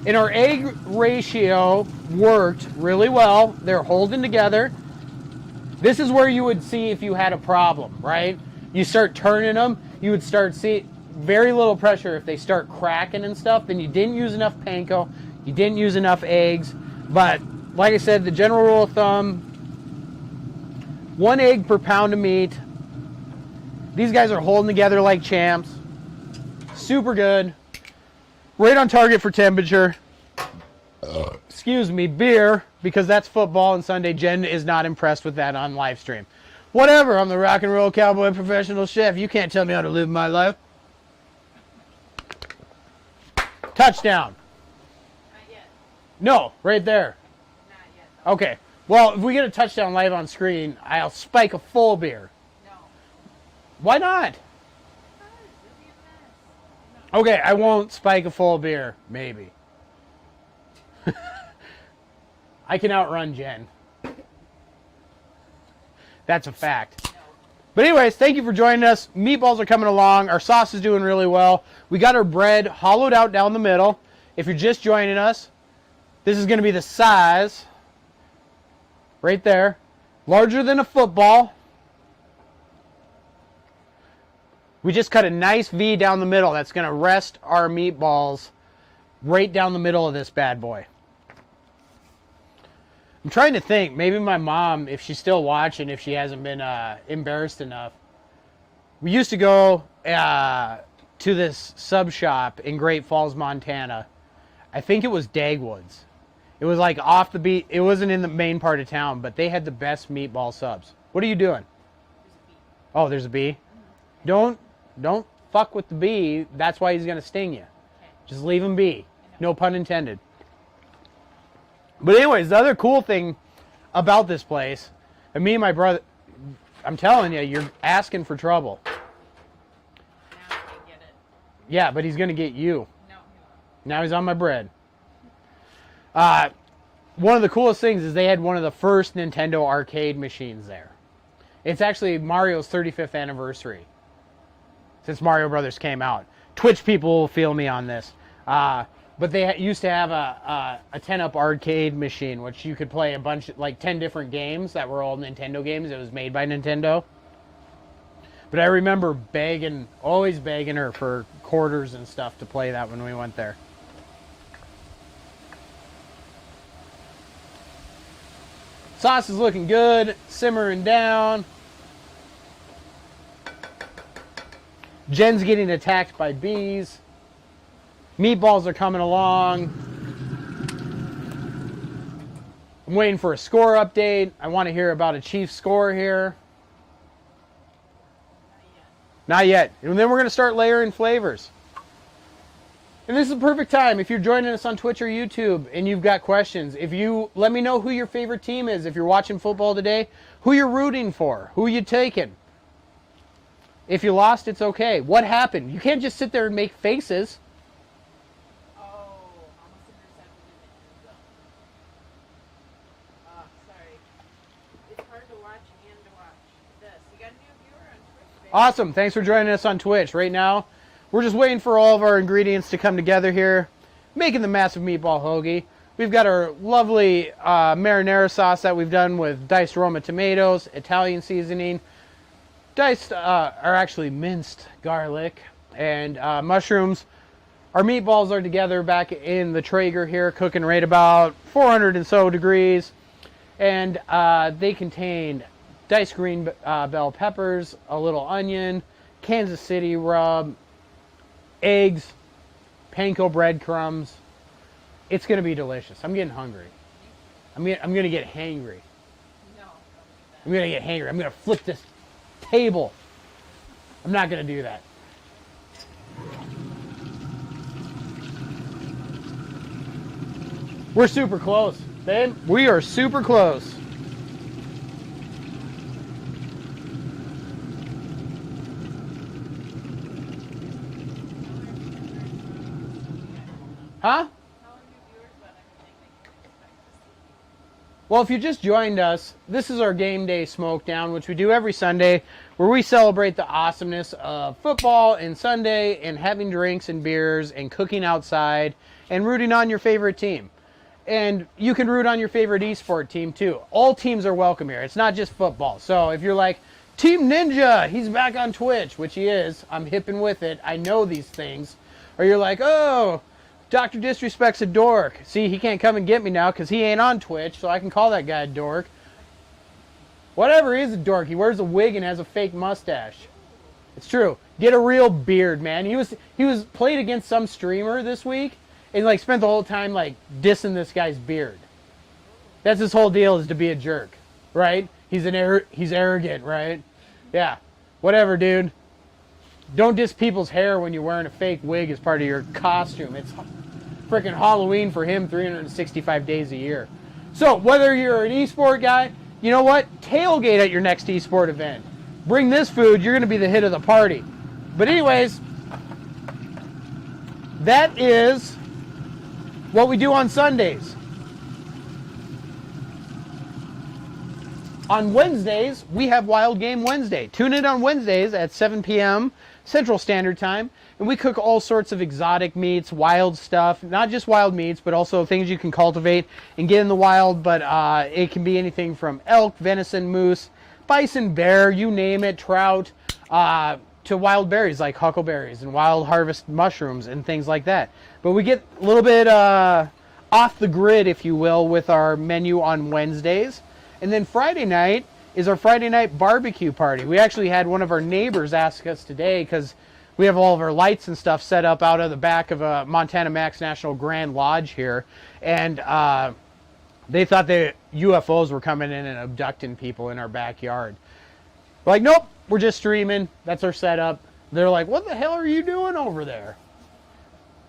And our egg ratio worked really well. They're holding together. This is where you would see if you had a problem, right? You start turning them, you would start see very little pressure. If they start cracking and stuff, then you didn't use enough panko, you didn't use enough eggs. But like I said, the general rule of thumb, 1 egg per pound of meat. These guys are holding together like champs. Super good. Right on target for temperature. Excuse me, beer, because that's football and Sunday. Jen is not impressed with that on live stream. Whatever, I'm the rock and roll cowboy professional chef. You can't tell me how to live my life. Touchdown. Not yet. No, right there. Not yet. Okay. Well, if we get a touchdown live on screen, I'll spike a full beer. No. Why not? Okay, I won't spike a full beer. Maybe. I can outrun Jen. That's a fact. No. But anyways, thank you for joining us. Meatballs are coming along. Our sauce is doing really well. We got our bread hollowed out down the middle. If you're just joining us, this is going to be the size right there. Larger than a football. We just cut a nice V down the middle. That's going to rest our meatballs right down the middle of this bad boy. I'm trying to think. Maybe my mom, if she's still watching, if she hasn't been embarrassed enough. We used to go to this sub shop in Great Falls, Montana. I think it was Dagwood's. It was like off the beat. It wasn't in the main part of town, but they had the best meatball subs. What are you doing? Oh, there's a bee. Don't fuck with the bee. That's why he's gonna sting you. Just leave him be. No pun intended. But anyways, the other cool thing about this place, and me and my brother, I'm telling you, you're asking for trouble. Now I can get it. Yeah, but he's gonna get you. No, he won't. Now he's on my bread. One of the coolest things is they had one of the first Nintendo arcade machines there. It's actually Mario's 35th anniversary since Mario Brothers came out. Twitch people will feel me on this. But they used to have a 10-up arcade machine, which you could play a bunch, like 10 different games that were all Nintendo games. It was made by Nintendo. But I remember always begging her for quarters and stuff to play that when we went there. Sauce is looking good, simmering down. Jen's getting attacked by bees. Meatballs are coming along. I'm waiting for a score update. I want to hear about a Chiefs score here. Not yet. And then we're going to start layering flavors. And this is the perfect time. If you're joining us on Twitch or YouTube and you've got questions, let me know who your favorite team is. If you're watching football today, who you're rooting for, who you taking. If you lost, it's okay. What happened? You can't just sit there and make faces. Oh, almost intercepted in the end zone. Oh, sorry. It's hard to watch and to watch this. You got a new viewer on Twitch, babe? Awesome. Thanks for joining us on Twitch. Right now, we're just waiting for all of our ingredients to come together here, making the Massive Meatball Hoagie. We've got our lovely marinara sauce that we've done with diced Roma tomatoes, Italian seasoning, actually minced garlic, and mushrooms. Our meatballs are together back in the Traeger here, cooking right about 400 and so degrees. And they contain diced green bell peppers, a little onion, Kansas City rub, eggs, panko breadcrumbs. It's going to be delicious. I'm getting hungry. I'm going to get hangry. No, I'm going to get hangry. I'm going to flip this table. I'm not going to do that. We're super close, babe. We are super close. Huh? Tell our new viewers about everything they can expect to see. Well, if you just joined us, this is our Game Day Smokedown, which we do every Sunday, where we celebrate the awesomeness of football and Sunday and having drinks and beers and cooking outside and rooting on your favorite team. And you can root on your favorite esport team too. All teams are welcome here. It's not just football. So if you're like, Team Ninja, he's back on Twitch, which he is. I'm hip and with it. I know these things. Or you're like, oh, Dr. Disrespect's a dork. See, he can't come and get me now because he ain't on Twitch, so I can call that guy a dork. Whatever, he is a dork. He wears a wig and has a fake mustache. It's true. Get a real beard, man. He was played against some streamer this week and like spent the whole time like dissing this guy's beard. That's his whole deal, is to be a jerk, right? He's arrogant, right? Yeah. Whatever, dude. Don't diss people's hair when you're wearing a fake wig as part of your costume. It's freaking Halloween for him 365 days a year. So whether you're an esport guy, you know what? Tailgate at your next esport event. Bring this food. You're going to be the hit of the party. But anyways, that is what we do on Sundays. On Wednesdays, we have Wild Game Wednesday. Tune in on Wednesdays at 7 p.m. Central Standard Time, and we cook all sorts of exotic meats, wild stuff, not just wild meats, but also things you can cultivate and get in the wild, but it can be anything from elk, venison, moose, bison, bear, you name it, trout, to wild berries like huckleberries and wild harvest mushrooms and things like that. But we get a little bit off the grid, if you will, with our menu on Wednesdays. And then Friday night is our Friday night barbecue party. We actually had one of our neighbors ask us today, because we have all of our lights and stuff set up out of the back of a Montana Max National Grand Lodge here. And they thought the UFOs were coming in and abducting people in our backyard. We're like, nope, we're just streaming. That's our setup. They're like, what the hell are you doing over there?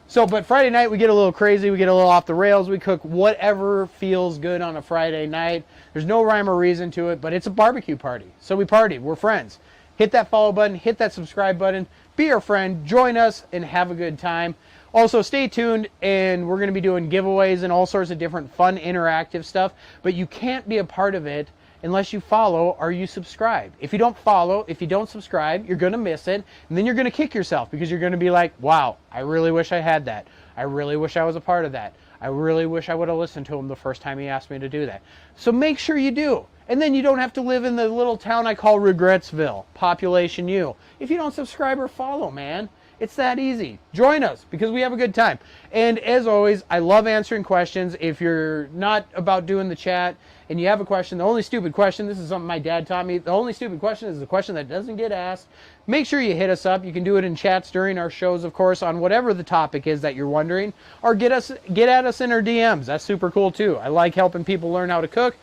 So, but Friday night we get a little crazy, we get a little off the rails, we cook whatever feels good on a Friday night. There's no rhyme or reason to it, but it's a barbecue party. So we party, we're friends. Hit that follow button, hit that subscribe button, be our friend, join us, and have a good time. Also, stay tuned, and we're going to be doing giveaways and all sorts of different fun interactive stuff, but you can't be a part of it unless you follow or you subscribe. If you don't follow, if you don't subscribe, you're going to miss it, and then you're going to kick yourself because you're going to be like, wow, I really wish I had that. I really wish I was a part of that. I really wish I would have listened to him the first time he asked me to do that. So make sure you do. And then you don't have to live in the little town I call Regretsville, population U, if you don't subscribe or follow, man. It's that easy. Join us because we have a good time. And as always, I love answering questions. If you're not about doing the chat and you have a question, the only stupid question, this is something my dad taught me, the only stupid question is the question that doesn't get asked. Make sure you hit us up. You can do it in chats during our shows, of course, on whatever the topic is that you're wondering, or get at us in our DMs. That's super cool too. I like helping people learn how to cook.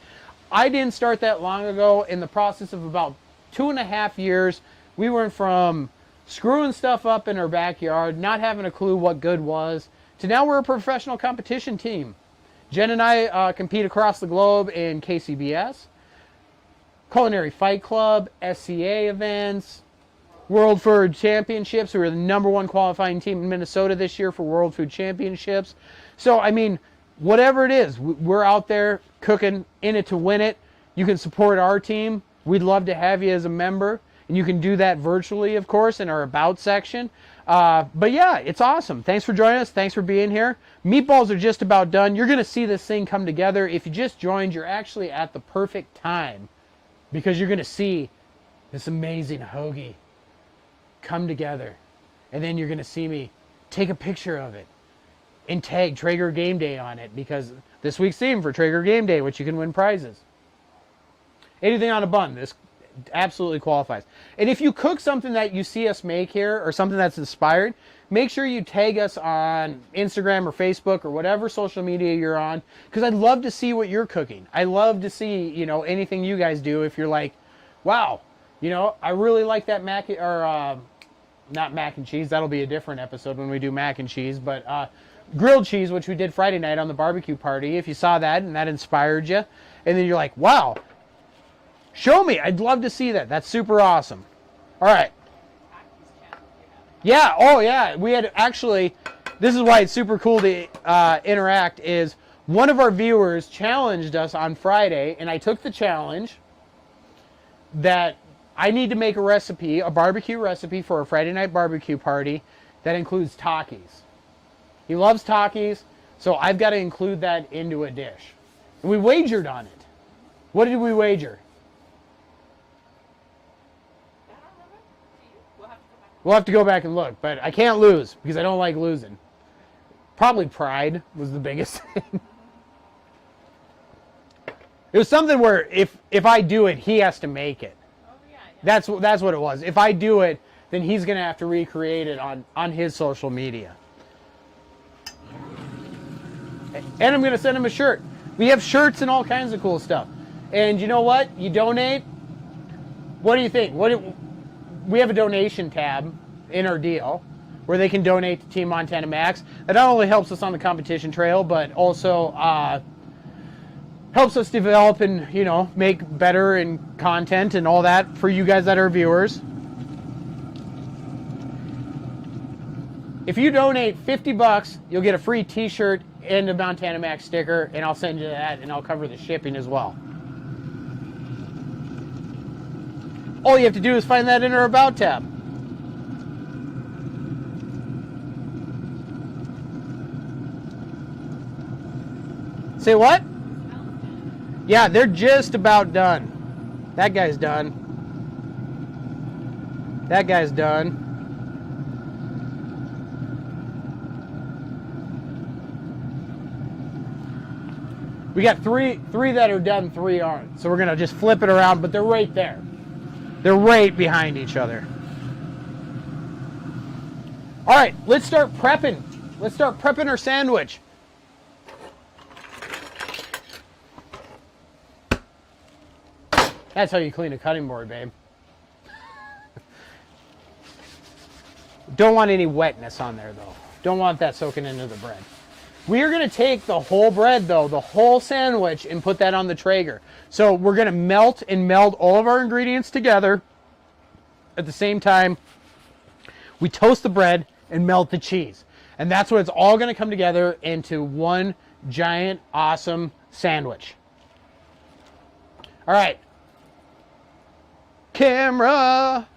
I didn't start that long ago. In the process of about 2.5 years, we went from screwing stuff up in our backyard, not having a clue what good was, to now we're a professional competition team. Jen and I compete across the globe in KCBS, Culinary Fight Club, SCA events, World Food Championships. We were the #1 qualifying team in Minnesota this year for World Food Championships. So, I mean, whatever it is, we're out there cooking, in it to win it. You can support our team. We'd love to have you as a member. And you can do that virtually, of course, in our About section. But yeah, it's awesome. Thanks for joining us. Thanks for being here. Meatballs are just about done. You're going to see this thing come together. If you just joined, you're actually at the perfect time, because you're going to see this amazing hoagie come together. And then you're going to see me take a picture of it and tag Traeger Gameday on it, because this week's theme for Traeger Gameday, which you can win prizes. Anything on a bun, this absolutely qualifies. And if you cook something that you see us make here, or something that's inspired, make sure you tag us on Instagram or Facebook or whatever social media you're on, because I'd love to see what you're cooking. I love to see, you know, anything you guys do. If you're like, wow, you know, I really like that not mac and cheese, that'll be a different episode when we do mac and cheese, but grilled cheese, which we did Friday night on the barbecue party. If you saw that and that inspired you, and then you're like, wow, show me. I'd love to see that. That's super awesome. All right. Yeah. Oh, yeah. We had actually, this is why it's super cool to interact, is one of our viewers challenged us on Friday, and I took the challenge that I need to make a recipe, a barbecue recipe for a Friday night barbecue party that includes Takis. He loves Takis, so I've got to include that into a dish. And we wagered on it. What did we wager? I don't remember. Do you? We'll have to go back. We'll have to go back and look, but I can't lose because I don't like losing. Probably pride was the biggest thing. It was something where if I do it, he has to make it. Oh, yeah. That's what it was. If I do it, then he's going to have to recreate it on his social media. And I'm going to send him a shirt. We have shirts and all kinds of cool stuff. And you know what? You donate. What do you think? We have a donation tab in our deal where they can donate to Team Montana Max. That not only helps us on the competition trail, but also helps us develop and, you know, make better and content and all that for you guys that are viewers. If you donate $50, you'll get a free t-shirt and a Montana Max sticker, and I'll send you that, and I'll cover the shipping as well. All you have to do is find that in our About tab. Say what? Yeah, they're just about done. That guy's done. That guy's done. We got three that are done, 3 aren't. So we're going to just flip it around, but they're right there. They're right behind each other. All right, let's start prepping. Let's start prepping our sandwich. That's how you clean a cutting board, babe. Don't want any wetness on there, though. Don't want that soaking into the bread. We are going to take the whole bread, though, the whole sandwich, and put that on the Traeger. So we're going to melt and meld all of our ingredients together. At the same time, we toast the bread and melt the cheese. And that's what it's all going to come together into one giant, awesome sandwich. All right. Camera.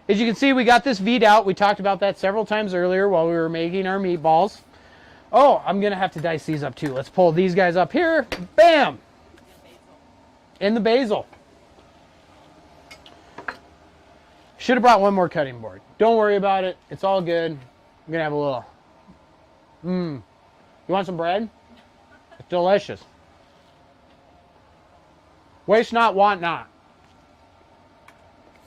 As you can see, we got this V'd out. We talked about that several times earlier while we were making our meatballs. Oh, I'm going to have to dice these up too. Let's pull these guys up here. Bam! In the basil. Should have brought one more cutting board. Don't worry about it. It's all good. I'm going to have a little. You want some bread? It's delicious. Waste not, want not.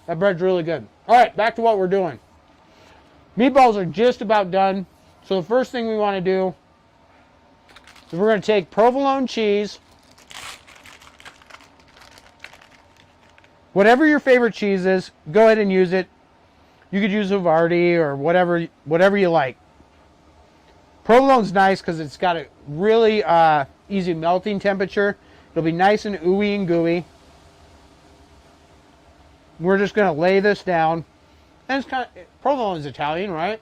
That bread's really good. All right, back to what we're doing. Meatballs are just about done. So the first thing we want to do is we're going to take provolone cheese. Whatever your favorite cheese is, go ahead and use it. You could use Havarti or whatever you like. Provolone's nice because it's got a really easy melting temperature. It'll be nice and ooey and gooey. We're just going to lay this down. And it's kind of, provolone is Italian, right?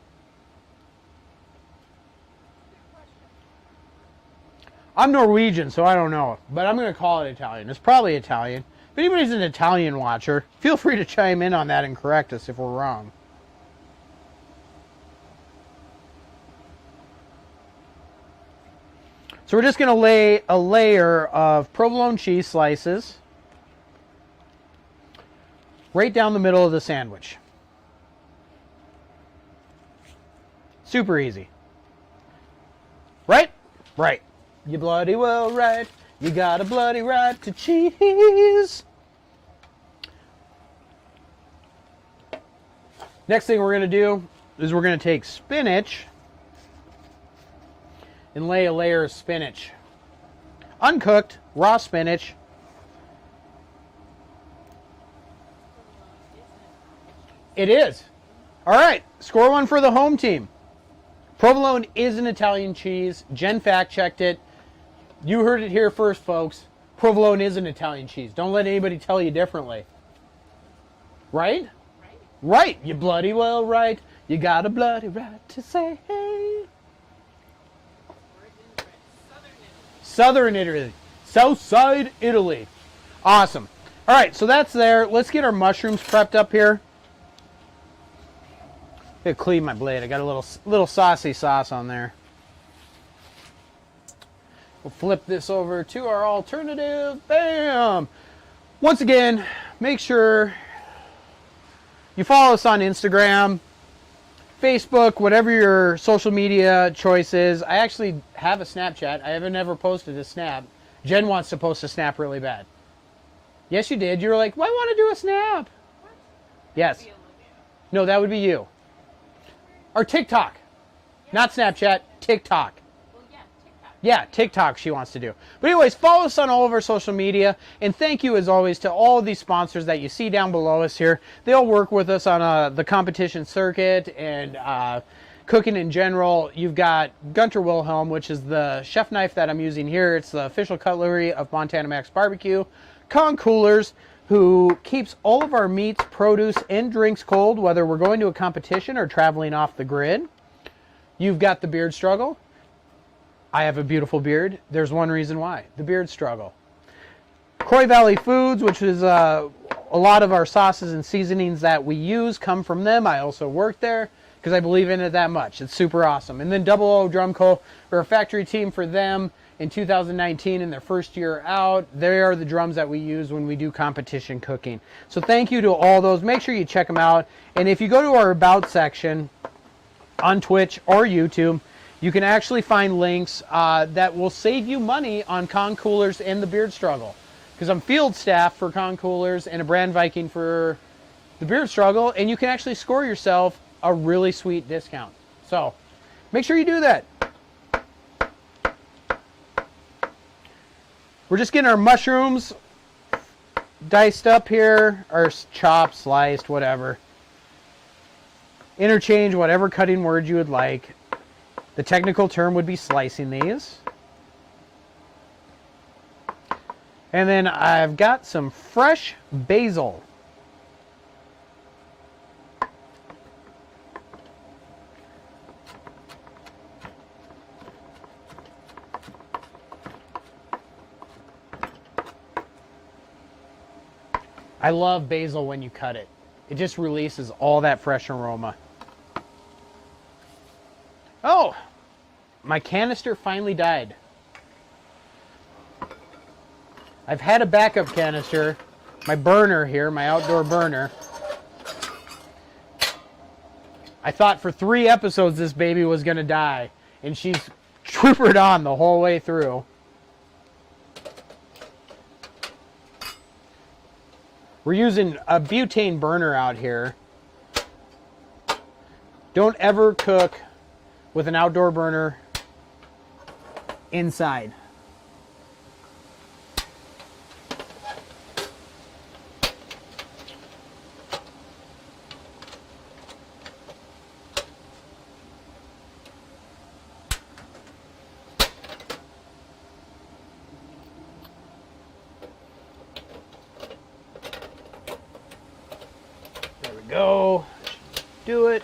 I'm Norwegian, so I don't know. But I'm going to call it Italian. It's probably Italian. If anybody's an Italian watcher, feel free to chime in on that and correct us if we're wrong. So we're just going to lay a layer of provolone cheese slices right down the middle of the sandwich. Super easy. Right? Right. You bloody well right. You got a bloody right to cheese. Next thing we're going to do is we're going to take spinach and lay a layer of spinach. Uncooked, raw spinach. It is. All right, score one for the home team. Provolone is an Italian cheese. Jen fact-checked it. You heard it here first, folks. Provolone is an Italian cheese. Don't let anybody tell you differently. Right? Right. You bloody well right. You got a bloody right to say hey. Southern Italy. Southside Italy. Awesome. All right, so that's there. Let's get our mushrooms prepped up here. I'm gonna clean my blade. I got a little saucy sauce on there. We'll flip this over to our alternative. Bam! Once again, make sure you follow us on Instagram, Facebook, whatever your social media choice is. I actually have a Snapchat. I haven't ever posted a snap. Jen wants to post a snap really bad. Yes, you did. You were like, well, I want to do a snap. What? Yes. No, that would be you. Or TikTok. Yeah. Not Snapchat, TikTok. Well, yeah, TikTok. Yeah, TikTok she wants to do. But anyways, follow us on all of our social media. And thank you, as always, to all of these sponsors that you see down below us here. They all work with us on the competition circuit and cooking in general. You've got Gunter Wilhelm, which is the chef knife that I'm using here. It's the official cutlery of Montana Max Barbecue. Con Coolers, who keeps all of our meats, produce, and drinks cold, whether we're going to a competition or traveling off the grid. You've got the Beard Struggle. I have a beautiful beard. There's one reason why. The Beard Struggle. Croy Valley Foods, which is a lot of our sauces and seasonings that we use come from them. I also work there because I believe in it that much. It's super awesome. And then Double O Drum Co. We're a factory team for them in 2019 in their first year out. They are the drums that we use when we do competition cooking. So thank you to all those. Make sure you check them out. And if you go to our About section on Twitch or YouTube, you can actually find links that will save you money on Con Coolers and the Beard Struggle. Because I'm field staff for Con Coolers and a brand Viking for the Beard Struggle, and you can actually score yourself a really sweet discount. So make sure you do that. We're just getting our mushrooms diced up here, or chopped, sliced, whatever. Interchange whatever cutting word you would like. The technical term would be slicing these. And then I've got some fresh basil. I love basil when you cut it. It just releases all that fresh aroma. Oh, my canister finally died. I've had a backup canister, my burner here, my outdoor burner. I thought for 3 episodes this baby was gonna die, and she's troopered on the whole way through. We're using a butane burner out here. Don't ever cook with an outdoor burner inside. There we go. Do it.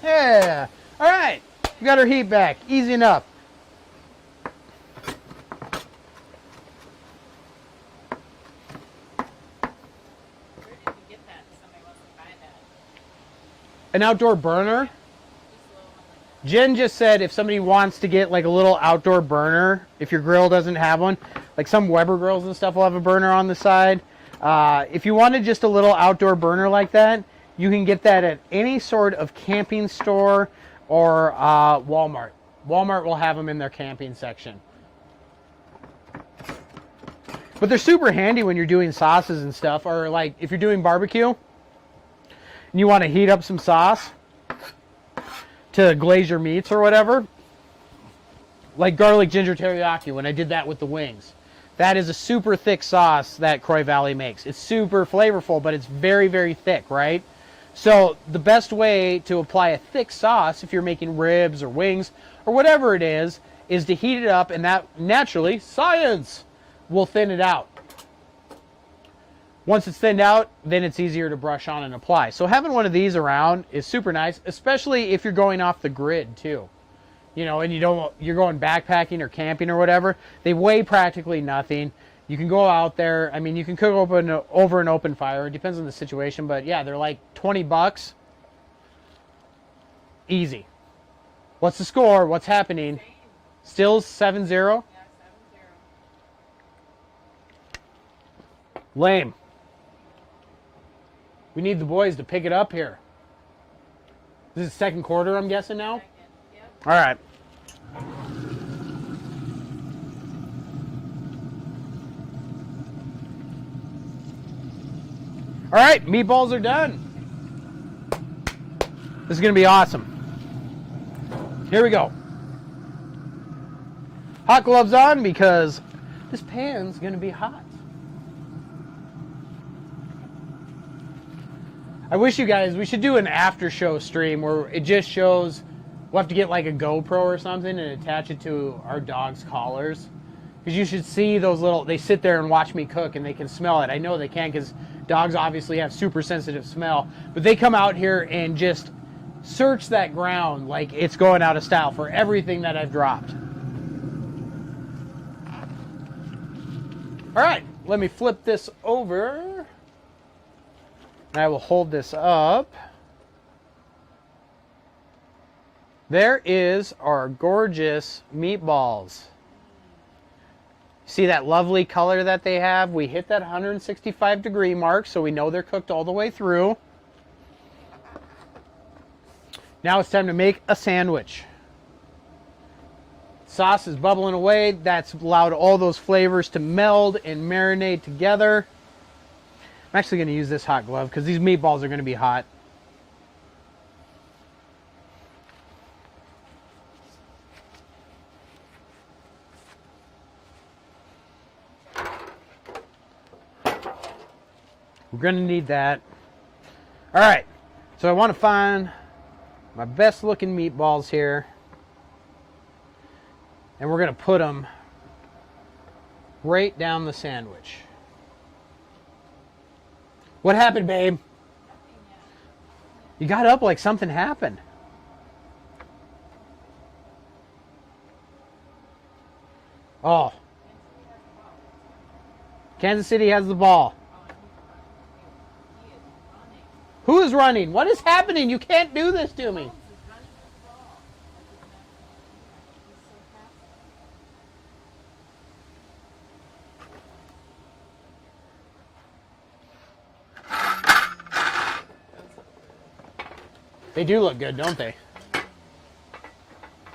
Yeah. All right. We got our heat back. Easy enough. Where did you get that? Somebody wants to buy that. An outdoor burner? Just a little one like Jen just said if somebody wants to get like a little outdoor burner, if your grill doesn't have one, like some Weber grills and stuff will have a burner on the side. If you wanted just a little outdoor burner like that, you can get that at any sort of camping store or Walmart. Walmart will have them in their camping section. But they're super handy when you're doing sauces and stuff, or like if you're doing barbecue and you want to heat up some sauce to glaze your meats or whatever. Like garlic ginger teriyaki when I did that with the wings. That is a super thick sauce that Croy Valley makes. It's super flavorful, but it's very, very thick, right? So the best way to apply a thick sauce if you're making ribs or wings or whatever it is to heat it up, and that naturally, science, will thin it out. Once it's thinned out, then it's easier to brush on and apply. So having one of these around is super nice, especially if you're going off the grid too. you know, and you're going backpacking or camping or whatever, they weigh practically nothing. You can go out there. I mean, you can cook over an open fire. It depends on the situation, but yeah, they're like 20 bucks. Easy. What's the score? What's happening? Same. Still 7-0? Yeah, 7-0. Lame. We need the boys to pick it up here. This is second quarter, I'm guessing now? Second. Yep. All right. All right, meatballs are done. This is going to be awesome. Here we go. Hot gloves on because this pan's going to be hot. I wish you guys, we should do an after show stream where it just shows, we'll have to get like a GoPro or something and attach it to our dog's collars. Because you should see those little, they sit there and watch me cook and they can smell it. I know they can because dogs obviously have super sensitive smell. But they come out here and just search that ground like it's going out of style for everything that I've dropped. All right, let me flip this over. I will hold this up. There is our gorgeous meatballs. See that lovely color that they have? We hit that 165 degree mark, so we know they're cooked all the way through. Now it's time to make a sandwich. Sauce is bubbling away. That's allowed all those flavors to meld and marinate together. I'm actually going to use this hot glove because these meatballs are going to be hot. We're going to need that. All right, so I want to find my best looking meatballs here. And we're going to put them right down the sandwich. What happened, babe? You got up like something happened. Oh. Kansas City has the ball. Who is running? What is happening? You can't do this to me. They do look good, don't they?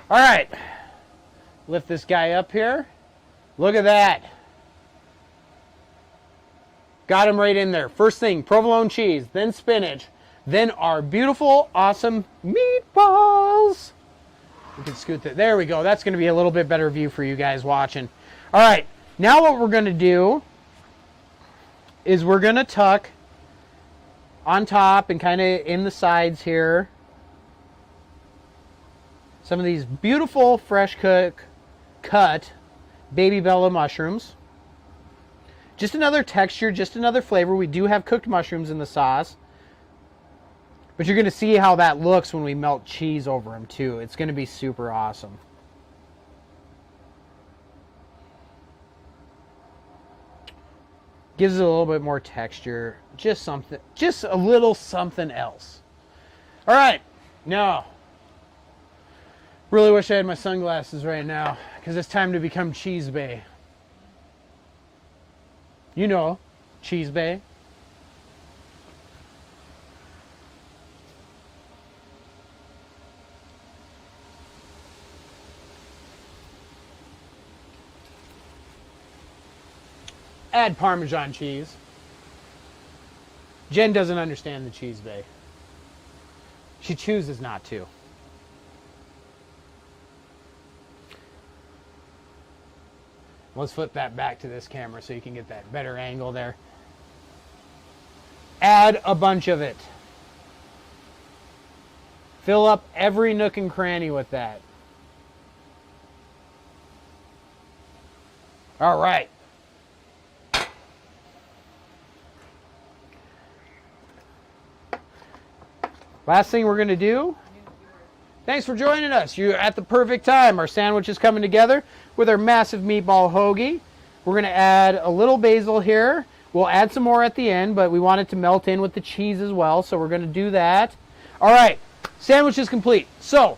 All right. Lift this guy up here. Look at that. Got him right in there. First thing, provolone cheese, then spinach, then our beautiful, awesome meatballs. We can scoot that. There we go. That's going to be a little bit better view for you guys watching. All right. Now what we're going to do is we're going to tuck on top and kind of in the sides here some of these beautiful fresh cut baby bella mushrooms. Just another texture, just another flavor. We do have cooked mushrooms in the sauce. But you're going to see how that looks when we melt cheese over them too. It's going to be super awesome. Gives it a little bit more texture. Just something, just a little something else. All right, now, really wish I had my sunglasses right now because it's time to become Cheese Bay. You know, Cheese Bay. Add Parmesan cheese. Jen doesn't understand the Cheese Bay. She chooses not to. Let's flip that back to this camera so you can get that better angle there. Add a bunch of it. Fill up every nook and cranny with that. All right. Last thing we're going to do, Thanks for joining us. You're at the perfect time. Our sandwich is coming together with our massive meatball hoagie. We're going to add a little basil here. We'll add some more at the end, but we want it to melt in with the cheese as well, so we're going to do that. All right, sandwich is complete. So,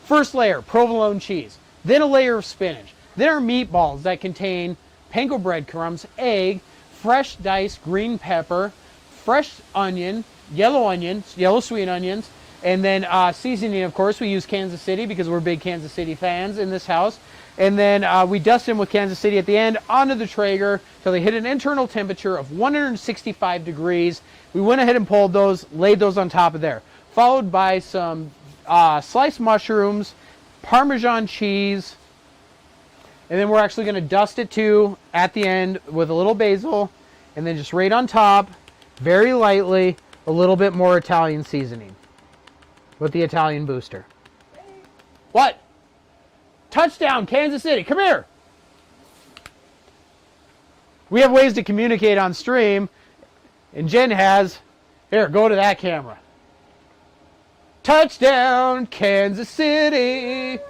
first layer, provolone cheese. Then a layer of spinach. Then our meatballs that contain panko breadcrumbs, egg, fresh diced green pepper, fresh onion, yellow sweet onions, and then seasoning, of course. We use Kansas City because we're big Kansas City fans in this house. And then we dust them with Kansas City at the end onto the Traeger till they hit an internal temperature of 165 degrees. We went ahead and pulled those, laid those on top of there, followed by some sliced mushrooms, Parmesan cheese, and then we're actually going to dust it too at the end with a little basil, and then just right on top, very lightly, a little bit more Italian seasoning with the Italian booster. What? Touchdown, Kansas City. Come here. We have ways to communicate on stream, and Jen has. Here, go to that camera. Touchdown, Kansas City.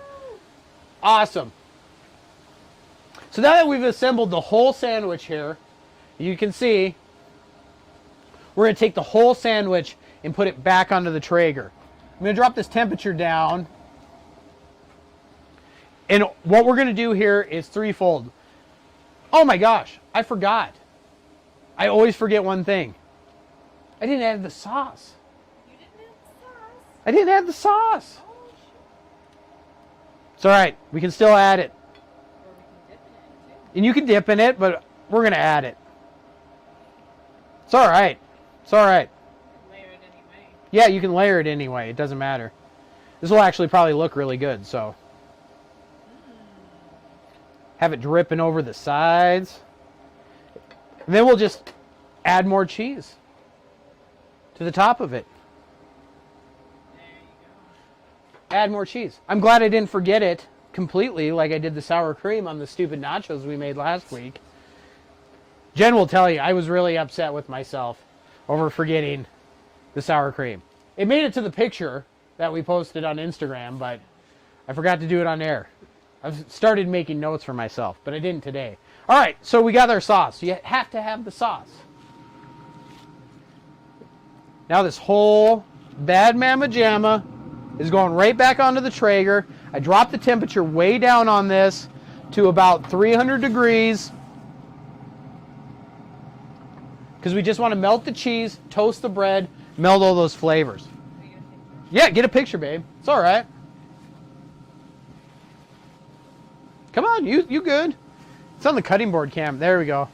Awesome. So now that we've assembled the whole sandwich here, you can see we're going to take the whole sandwich and put it back onto the Traeger. I'm going to drop this temperature down. And what we're going to do here is threefold. Oh my gosh, I forgot. I always forget one thing. I didn't add the sauce. You didn't have the sauce. I didn't add the sauce. Oh, shit. It's all right. We can still add it. Or we can dip in it too. And you can dip in it, but we're going to add it. It's all right. It's all right. Layer it anyway. Yeah, you can layer it anyway. It doesn't matter. This will actually probably look really good, so. Have it dripping over the sides. And then we'll just add more cheese to the top of it. There you go. Add more cheese. I'm glad I didn't forget it completely like I did the sour cream on the stupid nachos we made last week. Jen will tell you, I was really upset with myself over forgetting the sour cream. It made it to the picture that we posted on Instagram, but I forgot to do it on air. I've started making notes for myself, but I didn't today. All right, so we got our sauce. You have to have the sauce. Now this whole bad mama jamma is going right back onto the Traeger. I dropped the temperature way down on this to about 300 degrees because we just want to melt the cheese, toast the bread, melt all those flavors. Yeah, get a picture, babe. It's all right. Come on, you good. It's on the cutting board cam. There we go.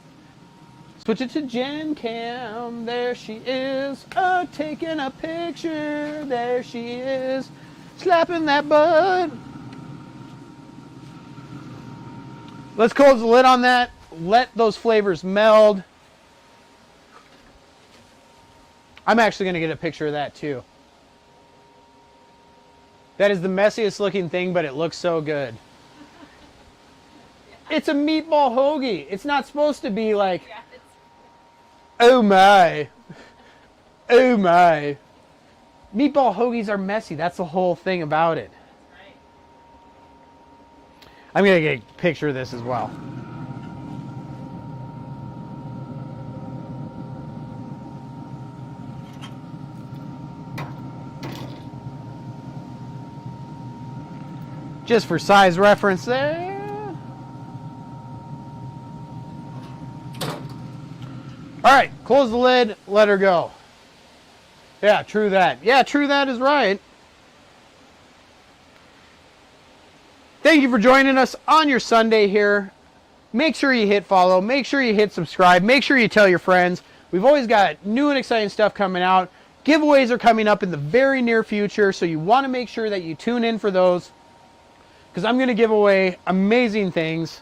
Switch it to Jen cam. There she is. Oh, taking a picture. There she is. Slapping that butt. Let's close the lid on that. Let those flavors meld. I'm actually going to get a picture of that too. That is the messiest looking thing, but it looks so good. It's a meatball hoagie. It's not supposed to be like, oh my, oh my. Meatball hoagies are messy. That's the whole thing about it. Right. I'm going to get a picture of this as well. Just for size reference there. All right, close the lid, let her go. Yeah, true that. Yeah, true that is right. Thank you for joining us on your Sunday here. Make sure you hit follow. Make sure you hit subscribe. Make sure you tell your friends. We've always got new and exciting stuff coming out. Giveaways are coming up in the very near future, so you want to make sure that you tune in for those, because I'm going to give away amazing things.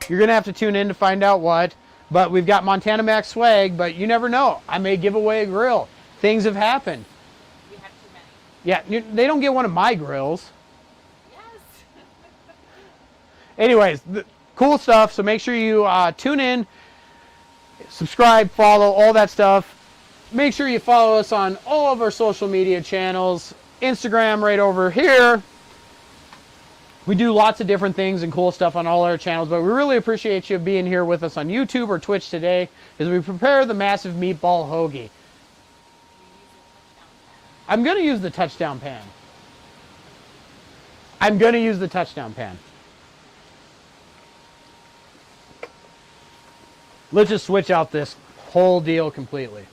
You're going to have to tune in to find out what. But we've got Montana Max swag, but you never know. I may give away a grill. Things have happened. We have too many. Yeah, they don't get one of my grills. Yes. Anyways, cool stuff. So make sure you tune in, subscribe, follow, all that stuff. Make sure you follow us on all of our social media channels. Instagram right over here. We do lots of different things and cool stuff on all our channels, but we really appreciate you being here with us on YouTube or Twitch today as we prepare the Massive Meatball Hoagie. I'm going to use the touchdown pan. I'm going to use the touchdown pan. Let's just switch out this whole deal completely.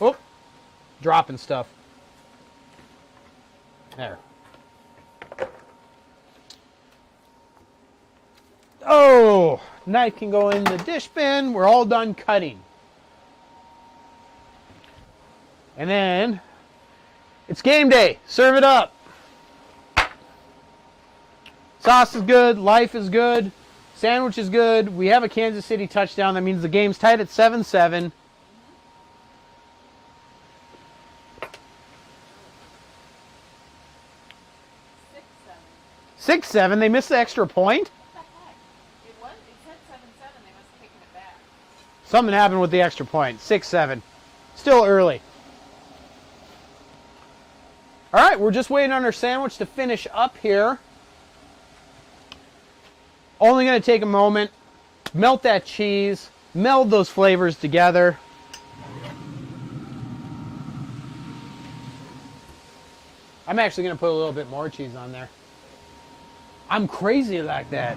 Oh, dropping stuff. There. Oh, knife can go in the dish bin. We're all done cutting. And then it's game day. Serve it up. Sauce is good. Life is good. Sandwich is good. We have a Kansas City touchdown. That means the game's tied at 7-7. Six, seven. They missed the extra point? What the heck? It said 7-7. They must have taken it back. Something happened with the extra point. 6-7. Still early. All right, we're just waiting on our sandwich to finish up here. Only going to take a moment. Melt that cheese. Meld those flavors together. I'm actually going to put a little bit more cheese on there. I'm crazy like that.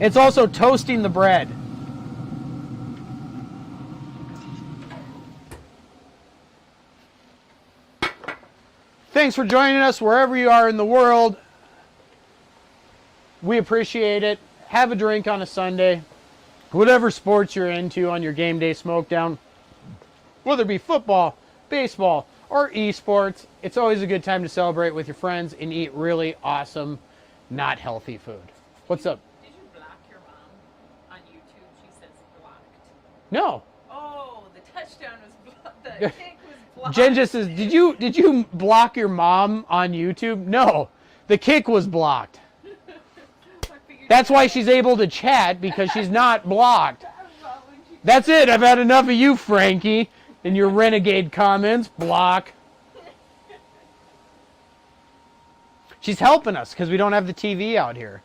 It's also toasting the bread. Thanks for joining us wherever you are in the world. We appreciate it. Have a drink on a Sunday. Whatever sports you're into on your game day Smokedown, whether it be football, baseball, or esports, it's always a good time to celebrate with your friends and eat really awesome, not healthy food. What's up? Did you block your mom on YouTube? She says blocked. No. Oh, the touchdown was blocked. The kick was blocked. Jen just says, did you block your mom on YouTube? No. The kick was blocked. That's why she's able to chat, because she's not blocked. That's it. I've had enough of you, Frankie, and your renegade comments. Block. She's helping us because we don't have the TV out here.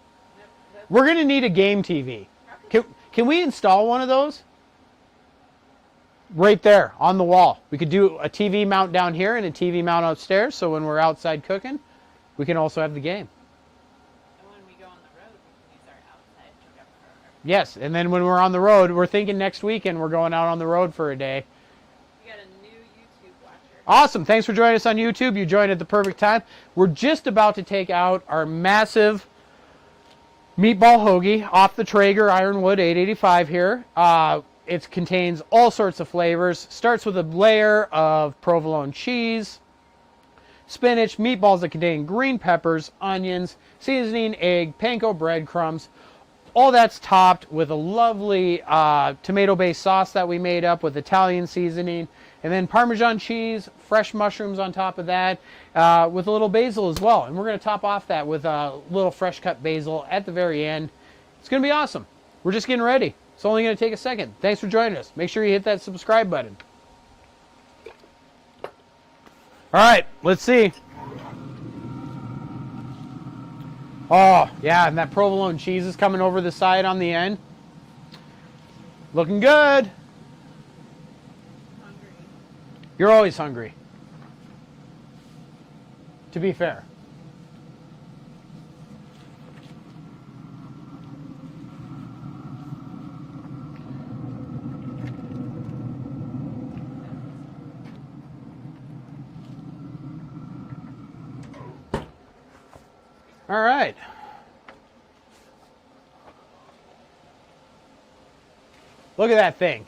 We're going to need a game TV. Can we install one of those? Right there on the wall. We could do a TV mount down here and a TV mount upstairs, so when we're outside cooking, we can also have the game. And when we go on the road, we can use our outside projector. Yes, and then when we're on the road, we're thinking next weekend we're going out on the road for a day. We got a new YouTube watcher. Awesome. Thanks for joining us on YouTube. You joined at the perfect time. We're just about to take out our massive meatball hoagie off the Traeger Ironwood 885 here. It contains all sorts of flavors. Starts with a layer of provolone cheese, spinach, meatballs that contain green peppers, onions, seasoning, egg, panko breadcrumbs. All that's topped with a lovely tomato-based sauce that we made up with Italian seasoning, and then Parmesan cheese, fresh mushrooms on top of that, with a little basil as well. And we're going to top off that with a little fresh cut basil at the very end. It's going to be awesome. We're just getting ready. It's only going to take a second. Thanks for joining us. Make sure you hit that subscribe button. All right, let's see. Oh, yeah, and that provolone cheese is coming over the side on the end. Looking good. Hungry. You're always hungry. To be fair. All right. Look at that thing.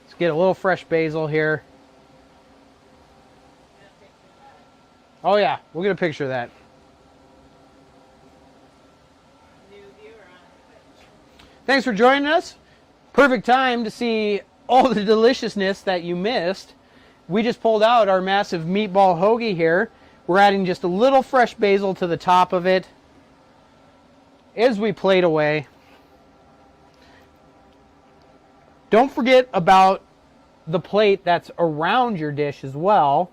Let's get a little fresh basil here. Oh yeah, we'll get a picture of that. New viewer on Twitch. Thanks for joining us. Perfect time to see all the deliciousness that you missed. We just pulled out our massive meatball hoagie here. We're adding just a little fresh basil to the top of it as we plate away. Don't forget about the plate that's around your dish as well.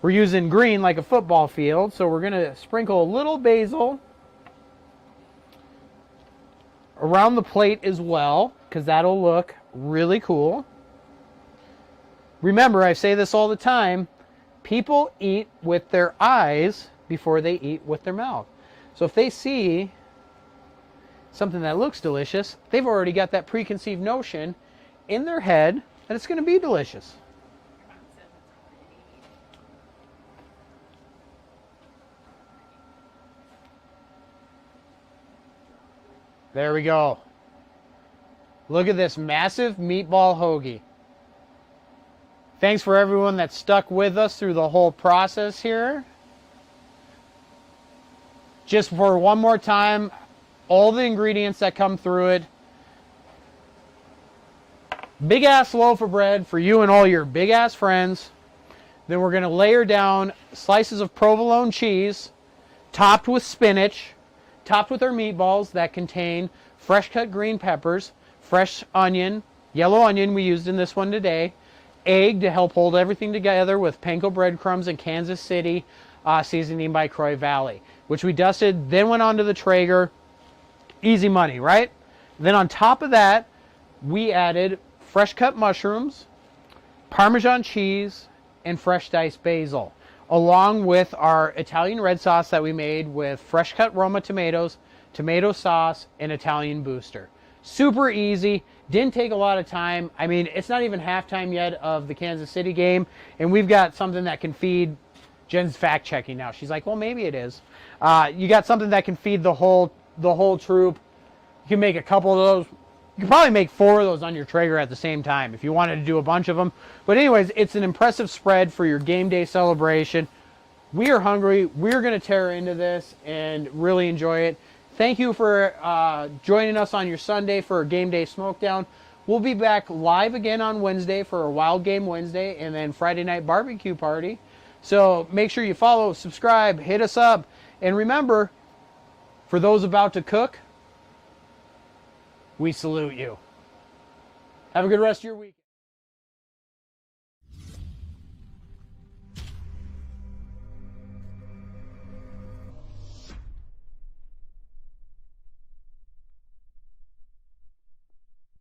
We're using green like a football field, so we're going to sprinkle a little basil around the plate as well, because that'll look really cool. Remember, I say this all the time, people eat with their eyes before they eat with their mouth. So if they see something that looks delicious, they've already got that preconceived notion in their head that it's going to be delicious. There we go. Look at this massive meatball hoagie. Thanks for everyone that stuck with us through the whole process here. Just for one more time, all the ingredients that come through it. Big ass loaf of bread for you and all your big ass friends. Then we're going to layer down slices of provolone cheese, topped with spinach, topped with our meatballs that contain fresh cut green peppers, fresh onion, yellow onion we used in this one today, egg to help hold everything together with Panko breadcrumbs and Kansas City seasoning by Croy Valley, which we dusted, then went on to the Traeger. Easy money, right? Then on top of that, we added fresh cut mushrooms, Parmesan cheese, and fresh diced basil, along with our Italian red sauce that we made with fresh cut Roma tomatoes, tomato sauce, and Italian booster. Super easy, didn't take a lot of time. I mean, it's not even halftime yet of the Kansas City game, and we've got something that can feed, Jen's fact checking now. She's like, well, maybe it is. You got something that can feed the whole troop. You can make a couple of those. You can probably make 4 of those on your Traeger at the same time if you wanted to do a bunch of them. But anyways, it's an impressive spread for your game day celebration. We are hungry. We're going to tear into this and really enjoy it. Thank you for joining us on your Sunday for Game Day Smokedown. We'll be back live again on Wednesday for a Wild Game Wednesday and then Friday night barbecue party. So make sure you follow, subscribe, hit us up. And remember, for those about to cook, we salute you. Have a good rest of your week.